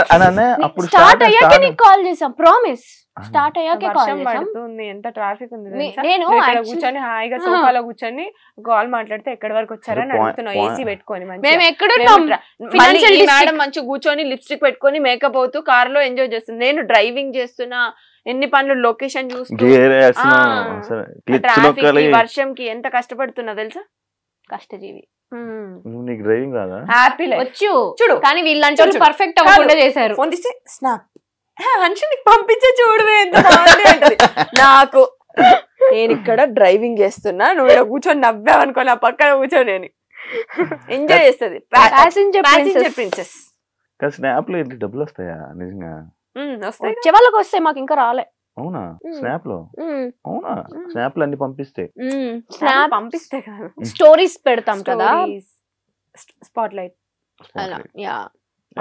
Speaker 2: స్టార్ట్ అయ్యాకే నీకు కాల్ చేసాం. ప్రామిస్ స్టార్ట్ అయ్యాకే కాల్
Speaker 3: పడుతుంది. ఎంత ట్రాఫిక్ ఉంది. నేను కూర్చొని హాయిగా సోఫాలో కూర్చొని కాల్ మాట్లాడితే ఎక్కడి వరకు వచ్చారని అడుగుతున్నావు. ఏసీ పెట్టుకొని మేము ఎక్కడున్నాం. మేడం మంచిగా కూర్చొని లిప్స్టిక్ పెట్టుకొని మేకప్ అవుతూ కార్ లో ఎంజాయ్ చేస్తుంది. నేను డ్రైవింగ్ చేస్తున్నా, ఎన్ని పనులు, లొకేషన్ చూస్తూ, వర్షంకి ఎంత కష్టపడుతున్నా తెలుసా? కష్టజీవి.
Speaker 1: డ్రైవింగ్ రాదా?
Speaker 2: హ్యాపీ వచ్చు చూడు, కానీ వీళ్ళంటే పర్ఫెక్ట్ అవ్వకుండా చేశారు.
Speaker 3: ఫోన్ తీసి స్నాప్ నీకు పంపించే చూడవే ఎంత బాగుంది. నాకు నేను ఇక్కడ డ్రైవింగ్ చేస్తున్నా, నువ్వు ఇక్కడ కూర్చొని నవ్వావనుకో నా పక్కన కూర్చొని నేను ఎంజాయ్ చేస్తుంది. Passenger princess.
Speaker 1: స్నాప్ లో డబ్బులు వస్తాయా నిజంగా?
Speaker 2: వచ్చే వాళ్ళకి వస్తాయి, మాకు ఇంకా రాలే.
Speaker 1: అవునా? స్నాప్ లో? అవునా? స్నాప్ లో అన్ని పంపిస్తే
Speaker 3: కాదు,
Speaker 2: స్టోరీస్ పెడతాం కదా,
Speaker 3: స్పాట్ లైట్.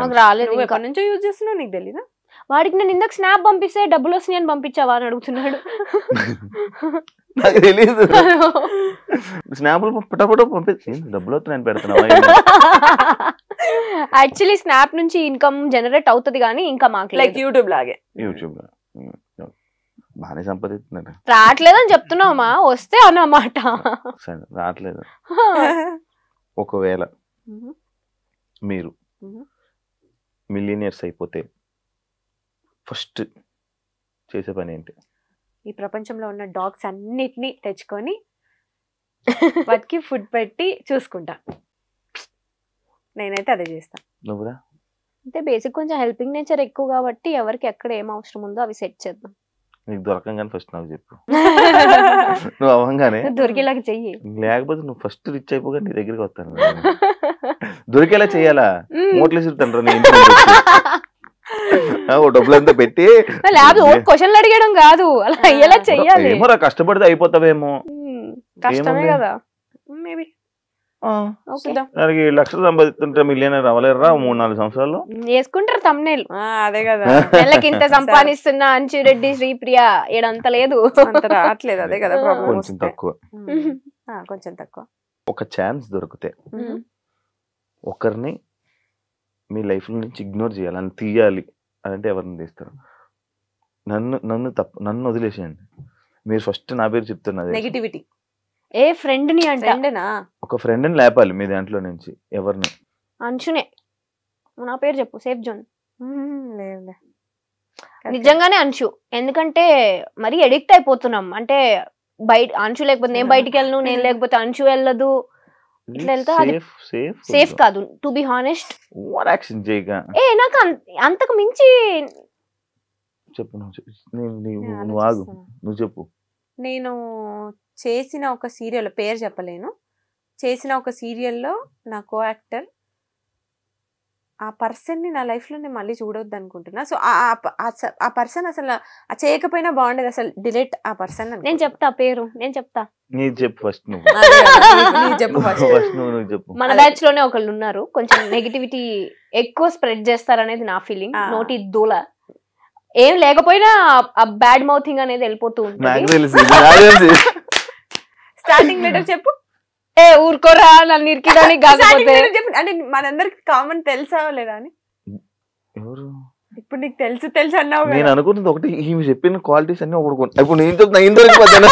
Speaker 2: మాకు రాలేదు.
Speaker 3: ఎప్పటి నుంచో యూజ్ చేస్తున్నావు, నీకు తెలీదా?
Speaker 2: వాడికి నేను ఇందాక స్నాప్ పంపిస్తే డబ్బులు వస్తున్నాయి అని పంపించావా అని అడుగుతున్నాడు.
Speaker 1: నాకు తెలీదు. స్నాప్ పంపించి డబ్బులు వస్తున్నాయని పెడుతున్నావా?
Speaker 2: యాక్చువల్లీ స్నాప్ నుంచి ఇన్కమ్ జనరేట్ అవుతుంది కానీ ఇంకా మాకు
Speaker 3: లైక్ యూట్యూబ్ లాగే.
Speaker 1: యూట్యూబ్ బాగానే సంపాదిస్తున్నారు.
Speaker 2: రావట్లేదని చెప్తున్నావా? వస్తే అన్నమాట.
Speaker 1: రావట్లేదు. ఒకవేళ మీరు మిలియనియర్స్ అయిపోతే ఫస్ట్ చేసే పని ఏంటి?
Speaker 3: ఈ ప్రపంచంలో ఉన్న డాగ్స్ అన్నిటినీ తెచ్చుకొని వాటికి ఫుడ్ పెట్టి చూసుకుంటా. నేనైతే అదే చేస్తా.
Speaker 1: నువ్వురా?
Speaker 2: అంటే బేసిక్ కొంచెం హెల్పింగ్ నేచర్ ఎక్కువ కాబట్టి ఎవరికి ఎక్కడ ఏం అవసరం ఉందో అవి సెట్ చేద్దాం.
Speaker 1: నీకు దొరకంగానే ఫస్ట్ నాకు చెప్పు. నువ్వు అవ్వంగానే
Speaker 2: దొరికేలాగా చెయ్యి.
Speaker 1: లేకపోతే నువ్వు ఫస్ట్ రిచ్ అయిపోగా నీ దగ్గరికి వస్తాను. దొరికేలా చెయ్యాలా? మోట్లు ఇస్తుంటారు నీ ఇంట్లో డబ్బులంతా పెట్టి.
Speaker 2: క్వశ్చన్లు అడిగడం కాదు, అలా అయ్యేలా చెయ్యాలి.
Speaker 1: ఏమో కష్టపడితే అయిపోతావేమో.
Speaker 2: కష్టమే కదా. మేబీ
Speaker 1: దానికి లక్షలు సంపాదిస్తుంటే మిలియనర్ అవ్వలేరా 3-4 సంవత్సరాల్లో?
Speaker 2: వేసుకుంటారు తమ్నేల్.
Speaker 3: అదే కదా,
Speaker 2: నెలకి ఇంత సంపాదిస్తున్నా అంచురెడ్డి శ్రీప్రియ ఏడంత లేదు,
Speaker 3: అంత రావట్లేదు. అదే కదా ప్రాబ్లం.
Speaker 1: కొంచెం తక్కువ,
Speaker 3: కొంచెం తక్కువ. ఒక
Speaker 1: ఛాన్స్ దొరికితే ఒకరిని మీ లైఫ్ నుంచి ఇగ్నోర్ చేయాలి అని తీయాలి అంటే ఎవరిని తీస్తారు? నన్ను వదిలేసేయండి. మీరు ఫస్ట్ నా పేరు చెప్తున్నది
Speaker 3: నెగిటివిటీ.
Speaker 2: ఏ ఫ్రెండ్ ని అంటే
Speaker 1: ఒక ఫ్రెండ్ ని లేపాలి మీ దాంట్లో నుంచి. ఎవరిని?
Speaker 2: అంచునే. నా పేరు చెప్పు, సేఫ్ జోన్. నిజంగానే అంచు. ఎందుకంటే మరీ ఎడిక్ట్ అయిపోతున్నాం. అంటే బయట అంచు లేకపోతే నేను బయటికి వెళ్ళను, నేను లేకపోతే అంచు వెళ్ళదు. ఇట్లా వెళ్తా అది సేఫ్ కాదు. టు బి హానెస్ట్, నాకు అంతకు మించి
Speaker 1: చెప్పు. నువ్వు చెప్పు.
Speaker 3: నేను చేసిన ఒక సీరియల్ పేరు చెప్పలేను, చేసిన ఒక సీరియల్లో నా కో యాక్టర్ ఆ పర్సన్ ని నా లైఫ్ లో నేను మళ్ళీ చూడొద్దు అనుకుంటున్నా. సో ఆ పర్సన్ అసలు చేయకపోయినా బాగుండేది, అసలు డిలీట్ ఆ పర్సన్.
Speaker 2: నేను చెప్తా పేరు, నేను చెప్తా. మన బ్యాచ్ లోనే ఒకళ్ళు ఉన్నారు, కొంచెం నెగిటివిటీ ఎక్కువ స్ప్రెడ్ చేస్తారనేది నా ఫీలింగ్. నోటి దూల ఏం లేకపోయినా ఆ బ్యాడ్ మౌథింగ్ అనేది వెళ్ళిపోతూ ఉంటుంది.
Speaker 3: స్టార్టింగ్ లెటర్ చెప్పు.
Speaker 2: ఊరుకోరా నన్ను ఇరికిదానికి కాకపోతే.
Speaker 3: అంటే మనందరికి కామన్ తెలుసా లేదా అని. ఇప్పుడు నీకు తెలుసు అన్నావు.
Speaker 1: నేను అనుకున్నది ఒకటి, ఈమె చెప్పిన క్వాలిటీస్ అన్ని ఒకటి. ఇప్పుడు నేను చెప్తున్నా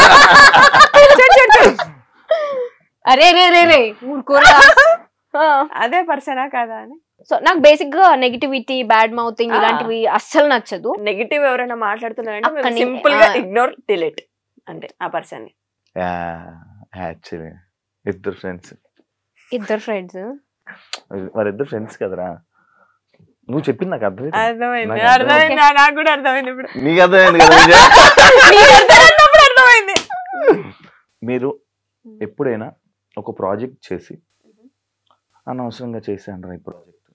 Speaker 2: అరే రే రే రే ఊరుకోరా,
Speaker 3: అదే పర్సనా కాదా అని.
Speaker 2: సో నాకు బేసిక్ గా నెగిటివిటీ, బ్యాడ్ మౌతింగ్ ఇలాంటివి అస్సలు నచ్చదు.
Speaker 3: నెగిటివ్ ఎవరైనా మాట్లాడుతున్నారంటే సింపుల్ గా ఇగ్నోర్, డిలీట్ అంటే ఆ పర్సన్ ని.
Speaker 1: ఇద్దరు ఫ్రెండ్స్
Speaker 3: వాళ్ళిద్దరు
Speaker 1: ఫ్రెండ్స్ కదరా. నువ్వు చెప్పింది నాకు
Speaker 3: అర్థమైంది. నాకు కూడా అర్థమైంది. ఇప్పుడు
Speaker 1: నీకు అర్థమైంది కదా.
Speaker 3: అర్థమైంది.
Speaker 1: మీరు ఎప్పుడైనా ఒక ప్రాజెక్ట్ చేసి అనవసరంగా చేశాను ఈ ప్రాజెక్ట్,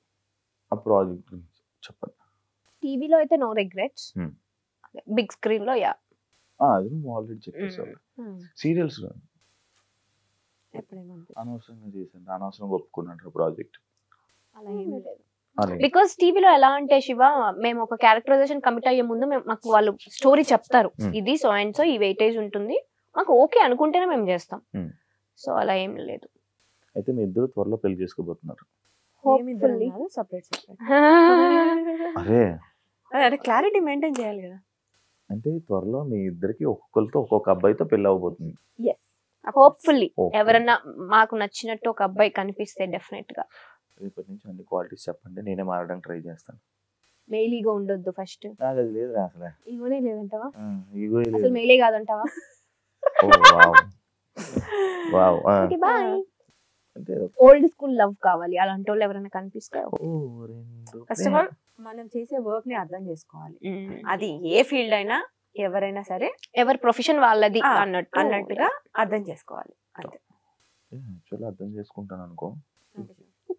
Speaker 1: ఆ ప్రాజెక్ట్ గురించి చెప్పండి.
Speaker 2: టీవీలో అయితే నో రిగ్రెట్స్, బిగ్ స్క్రీన్ లో యా
Speaker 1: అది నువ్వు ఆల్రెడీ చెప్పేసావు. సీరియల్స్ లో అనవసరంగా చేశాను, అనవసరంగా ఒప్పుకున్నాడు ప్రాజెక్ట్.
Speaker 2: అలా ఏమీ లేదు. బికాస్ టీవీలో ఎలా అంటే శివ, మేము ఒక క్యారెక్టరైజేషన్ కమిట్ అయ్యే ముందు మాకు వాళ్ళు స్టోరీ చెప్తారు, ఇది సో అండ్ సో ఈ వెయిటేజ్ ఉంటుంది, మాకు ఓకే అనుకుంటేనే మేము చేస్తాం. సో అలా ఏం లేదు.
Speaker 1: అయితే మీ ఇద్దరు త్వరలో పెళ్లి చేసుకోబోతున్నారు.
Speaker 3: అదే క్లారిటీ మెయింటైన్ చేయాలి కదా.
Speaker 1: అంటే త్వరలో మీ ఇద్దరికి ఒక్కొక్కరితో ఒక్కొక్క అబ్బాయితో పెళ్లి అవబోతుంది.
Speaker 2: హోప్ఫుల్లీ ఎవరన్నా మాకు నచ్చినట్టు ఒక అబ్బాయి కనిపిస్తే డెఫినెట్ గా.
Speaker 1: రేపటి నుంచి అన్ని క్వాలిటీస్ చెప్పండి, నేనే మారడానికి ట్రై చేస్తాను.
Speaker 2: మెయిలీగా ఉండొద్దు ఫస్ట్.
Speaker 1: నాకు అది లేదు అసలు.
Speaker 2: ఈగోనే లేదంటావా?
Speaker 1: ఈగో లేదు,
Speaker 2: అసలు మెయిలే కాదంటావా? అంటే ఓల్డ్ స్కూల్ లవ్ కావాలి, అలాంటి వాళ్ళు ఎవరైనా కనిపిస్తే.
Speaker 3: ఫస్ట్ ఆఫ్ ఆల్ మనం చేసే వర్క్ ని అర్థం చేసుకోవాలి. అది ఏ ఫీల్డ్ అయినా, ఎవరైనా సరే
Speaker 2: ఎవరి ప్రొఫెషన్ వాళ్ళది
Speaker 3: అన్నట్టుగా అర్థం చేసుకోవాలి. అంతే.
Speaker 1: అర్థం చేసుకుంటాను అనుకో.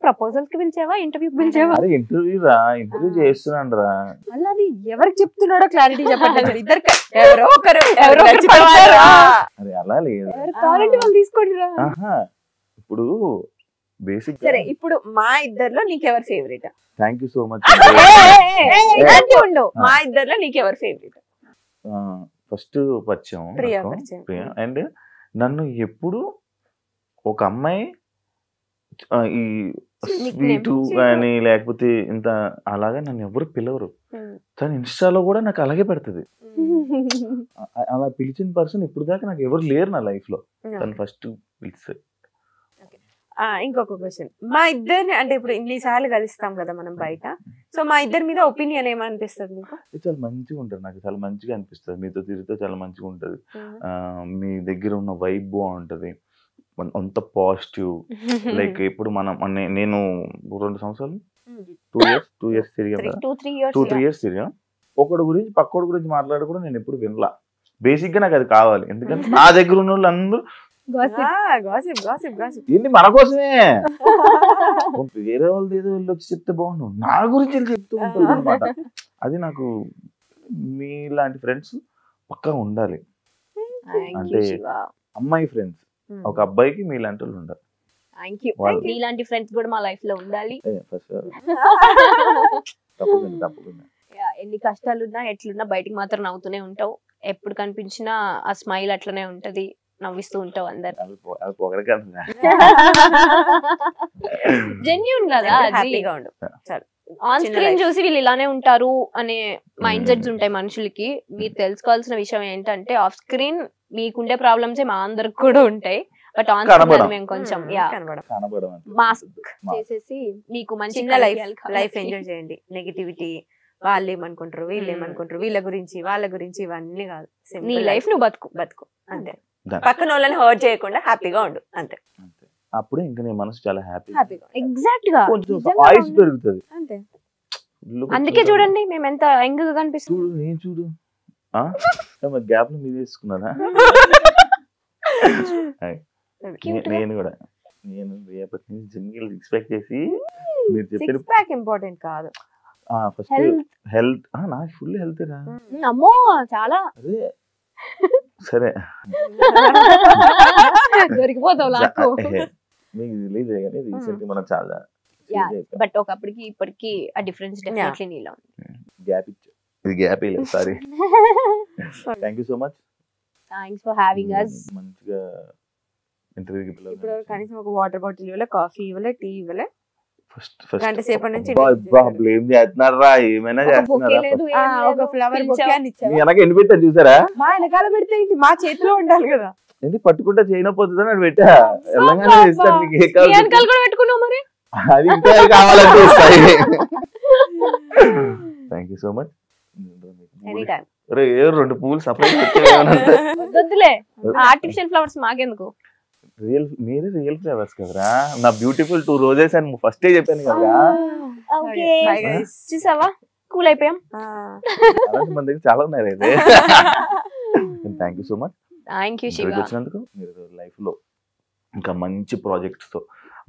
Speaker 2: ప్రపోజల్ కి పిలిచావా, ఇంటర్వ్యూకి పిలిచావా?
Speaker 1: ఇంటర్వ్యూ రా, ఇంటర్వ్యూ చేస్తున్నాను రా.
Speaker 3: అది ఎవరికి చెప్తున్నాడో క్లారిటీ చెప్పండి. ఇద్దరు ఎవరో ఒకరు
Speaker 1: అలా లేదు,
Speaker 3: వాళ్ళు తీసుకోండి రా.
Speaker 1: ఇప్పుడు బేసిక్
Speaker 3: సరే, ఇప్పుడు మా ఇద్దర్లో నీకెవరు favourite?
Speaker 1: Thank you so much.
Speaker 3: మా ఇద్దర్లో నీకెవరు ఫేవరెట్?
Speaker 1: ఫస్ట్ పరిచయం ప్రియా. అండ్ నన్ను ఎప్పుడు ఒక అమ్మాయి ఈ స్వీటు కానీ లేకపోతే ఇంత అలాగా నన్ను ఎవరు పిలవరు. తను ఇన్స్టాలో కూడా నాకు అలాగే పెడుతుంది. అలా పిలిచిన పర్సన్ ఇప్పుడు దాకా నాకు ఎవరు లేరు నా లైఫ్ లో. తను ఫస్ట్ పిలిస్తే.
Speaker 3: ఇంకొక క్వశ్చన్, మా ఇద్దరిని అంటే ఇప్పుడు ఇన్నిసార్లు కలుస్తాం కదా మనం బయట, సో మా ఇద్దరి మీద ఒపీనియన్ ఏమనిపిస్తుంది మీకు?
Speaker 1: చాలా మంచిగా ఉంటుంది, నాకు చాలా మంచిగా అనిపిస్తుంది. మీతో తిరిగితే చాలా మంచిగా ఉంటుంది, మీ దగ్గర ఉన్న వైబ్ బాగుంటది, అంత పాజిటివ్. లైక్ ఇప్పుడు నేను 2 సంవత్సరాలు 2 years తిరిగాను కదా, 2-3 years తిరిగా. ఒకటి గురించి పక్కోడి గురించి మాట్లాడి కూడా నేను ఎప్పుడు వినలా. బేసిక్ గా నాకు అది కావాలి, ఎందుకంటే నా దగ్గర ఉన్న వాళ్ళు అందరూ ఏంటి మన కోసమే, వేరే వాళ్ళది ఏదో వెళ్ళి వచ్చి చెప్తే బాగుండు, నా గురించి చెప్తూ ఉంటుంది అనమాట. అది నాకు మీలాంటి ఫ్రెండ్స్ పక్కా ఉండాలి. అంటే అమ్మాయి ఫ్రెండ్స్, ఒక అబ్బాయికి మీలాంటి వాళ్ళు ఉండాలి.
Speaker 2: ఇలాంటి ఫ్రెండ్స్ కూడా మా లైఫ్ లో ఉండాలి.
Speaker 1: తప్పకుండా.
Speaker 2: ఎన్ని కష్టాలున్నా ఎట్లున్నా బయటికి మాత్రం నవ్వుతూనే ఉంటావు. ఎప్పుడు కనిపించినా ఆ స్మైల్ అట్లనే ఉంటది, నవ్విస్తూ ఉంటావు అందరు. జెన్యూన్ కదా, ఆన్ స్క్రీన్ చూసి వీళ్ళు ఇలానే ఉంటారు అనే మైండ్ సెట్స్ ఉంటాయి మనుషులకి. మీరు తెలుసుకోవాల్సిన విషయం ఏంటంటే ఆఫ్ స్క్రీన్ మీకుండే ప్రాబ్లమ్స్ మా అందరికి కూడా ఉంటాయి, బట్ ఆన్ స్క్రీన్ మేము కొంచెం మాస్క్ చేసేసి మీకు మంచి
Speaker 3: లైఫ్ ఎంజాయ్ చేయండి. నెగిటివిటీ, వాళ్ళు ఏమనుకుంటారు, వీళ్ళు ఏమనుకుంటారు, వీళ్ళ గురించి వాళ్ళ గురించి ఇవన్నీ కాదు.
Speaker 2: నీ లైఫ్ నువ్వు బతుకు అంతే.
Speaker 3: పక్కన వాళ్ళని హర్ట్ చేయకుండా హ్యాపీగా ఉండు అంతే.
Speaker 1: అప్పుడే ఇంకా నీ మనసు చాలా హ్యాపీగా
Speaker 2: ఎగ్జాక్ట్ గా
Speaker 1: ఆయుష్ పెరుగుతుంది
Speaker 2: అంతే. అందుకే చూడండి మేము ఎంత యంగ్ గా కనిపిస్తుంది.
Speaker 1: నేను చూడు గ్యాప్ లో మీరు వేసుకున్నారా? నేను కూడా రేపటి నుంచి జిమ్కి ఎక్స్పెక్ట్ చేసి మీరు చెప్పిన
Speaker 3: ఇంపార్టెంట్ కాదు.
Speaker 1: ఫస్ట్ హెల్త్, నాకు ఫుల్ హెల్త్ రా.
Speaker 2: అమ్మో చాలా.
Speaker 1: అదే సరే
Speaker 2: దొరికిపోతావు నాకు.
Speaker 1: మీకు తెలియదు కానీ రీసెంట్ మనం చాలా
Speaker 2: బట్ ఒకప్పటికి ఇప్పటికి ఆ డిఫరెన్స్ డెఫినెట్లీ నీలో
Speaker 1: గ్యాప్ ఇచ్చా. ఇది గ్యాప్ లేదు, sorry. Thank you so much.
Speaker 2: Thanks for having us.
Speaker 1: మంచిగా ఇంటర్వ్యూకి పిలవాలి.
Speaker 3: ఇప్పుడు కనీసం ఒక వాటర్ బాటిల్ ఇవ్వలే, కాఫీ ఇవ్వలే, టీ ఇవ్వలే.
Speaker 1: గంట సేపటి నుంచి బ్లేమ్ చేస్తున్నారా? ఏమైనా చేస్తున్నారా?
Speaker 3: ఒక ఫ్లవర్ బొకే అని ఇచ్చారు.
Speaker 1: వెనక ఎండి పెట్టారు చూసారా?
Speaker 3: మా వెనకాల పెడితే మా చేతిలో ఉండాలి కదా.
Speaker 1: ఏంటి పట్టుకుంటా చేయకపోతుందని అది పెట్టా. తెలంగాణ చేస్తారు మీకు ఏ కావాలి, అది ఇంకా కావాలంటే వస్తాయి. Thank you so much. ఏ 2 పూలు సపరేట్
Speaker 2: వద్దులే, ఆర్టిఫిషియల్ ఫ్లవర్స్ మాకెందుకు?
Speaker 1: మీరే రియల్ ఫ్లవర్స్ కదరా. నా బ్యూటిఫుల్ 2 రోజెస్ అని ఫస్ట్ చెప్పాను కదా.
Speaker 2: చూసావా, కూల్ అయిపోయాం.
Speaker 1: మన దగ్గర చాలా ఉన్నాయి అయితే. Thank you so much.
Speaker 2: Thank you Shiva.
Speaker 1: వచ్చినందుకు మీరు లైఫ్ లో ఇంకా మంచి ప్రాజెక్ట్స్ తో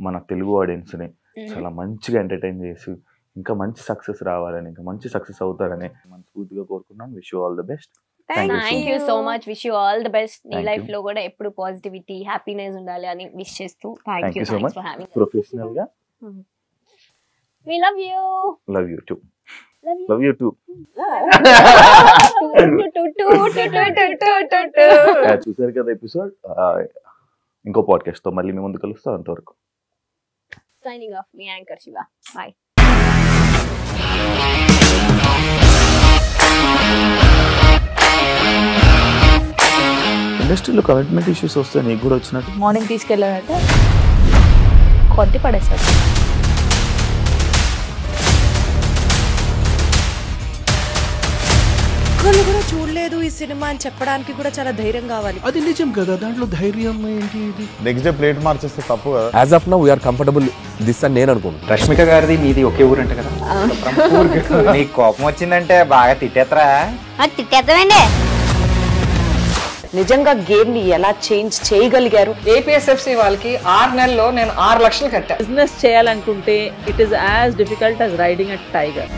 Speaker 1: మన తెలుగు ఆడియన్స్ ని చాలా మంచిగా ఎంటర్టైన్ చేసి ఇంకా మంచి సక్సెస్ రావాలని, ఇంకా మంచి సక్సెస్ అవుతారని మనస్ఫూర్తిగా కోరుకున్నాను. Wish you all the best.
Speaker 2: Thank you so much. Wish you all the best. నీ లైఫ్ లో కూడా ఎప్పుడు పాజిటివిటీ, హ్యాపీనెస్ ఉండాలి అని విష్ చేస్తూ thank you so much
Speaker 1: professional గా.
Speaker 2: We love you.
Speaker 1: Love you too. Love you too. చూసారు కదా ఎపిసోడ్. ఇంకో పాడ్కాస్ట్ తో మళ్ళీ మీ ముందు కలుస్తాం. అంతవరకు
Speaker 2: సైనింగ్ ఆఫ్, మీ యాంకర్ శివ. బాయ్.
Speaker 1: ఇండస్ట్రీలో కమిట్మెంట్ ఇష్యూస్ వస్తే నీకు కూడా వచ్చినట్టు
Speaker 2: మార్నింగ్ తీసుకెళ్ళాలంటే కొట్టి పడేసాడు.
Speaker 4: ఒక్కళ్ళు కూడా చూడలేదు ఈ సినిమా అని చెప్పడానికి కూడా చాలా ధైర్యం కావాలి.
Speaker 5: అది నిజం కదా, దాంట్లో ధైర్యం ఏంటి? ఇది
Speaker 6: నెక్స్ట్ డే ప్లేట్ మార్చేస్తే తప్పు కదా.
Speaker 5: As of now we are comfortable this అని నేను అనుకుంటున్నాను.
Speaker 7: రష్మిక గారిది మీది ఒకే ఊరు అంట కదా. నీకు కోపం వచ్చిందంటే బాగా తిట్టేత్తరా?
Speaker 2: తిట్టేద్దామండి.
Speaker 4: నిజంగా గేమ్ ని ఎలా చేంజ్ చేయగలిగారు?
Speaker 8: ఏపీఎస్ఎఫ్సి వాళ్ళకి 6 నెలల్లో నేను 6 లక్షలు కట్టా.
Speaker 9: బిజినెస్ చేయాలనుకుంటే it is as difficult as riding a tiger.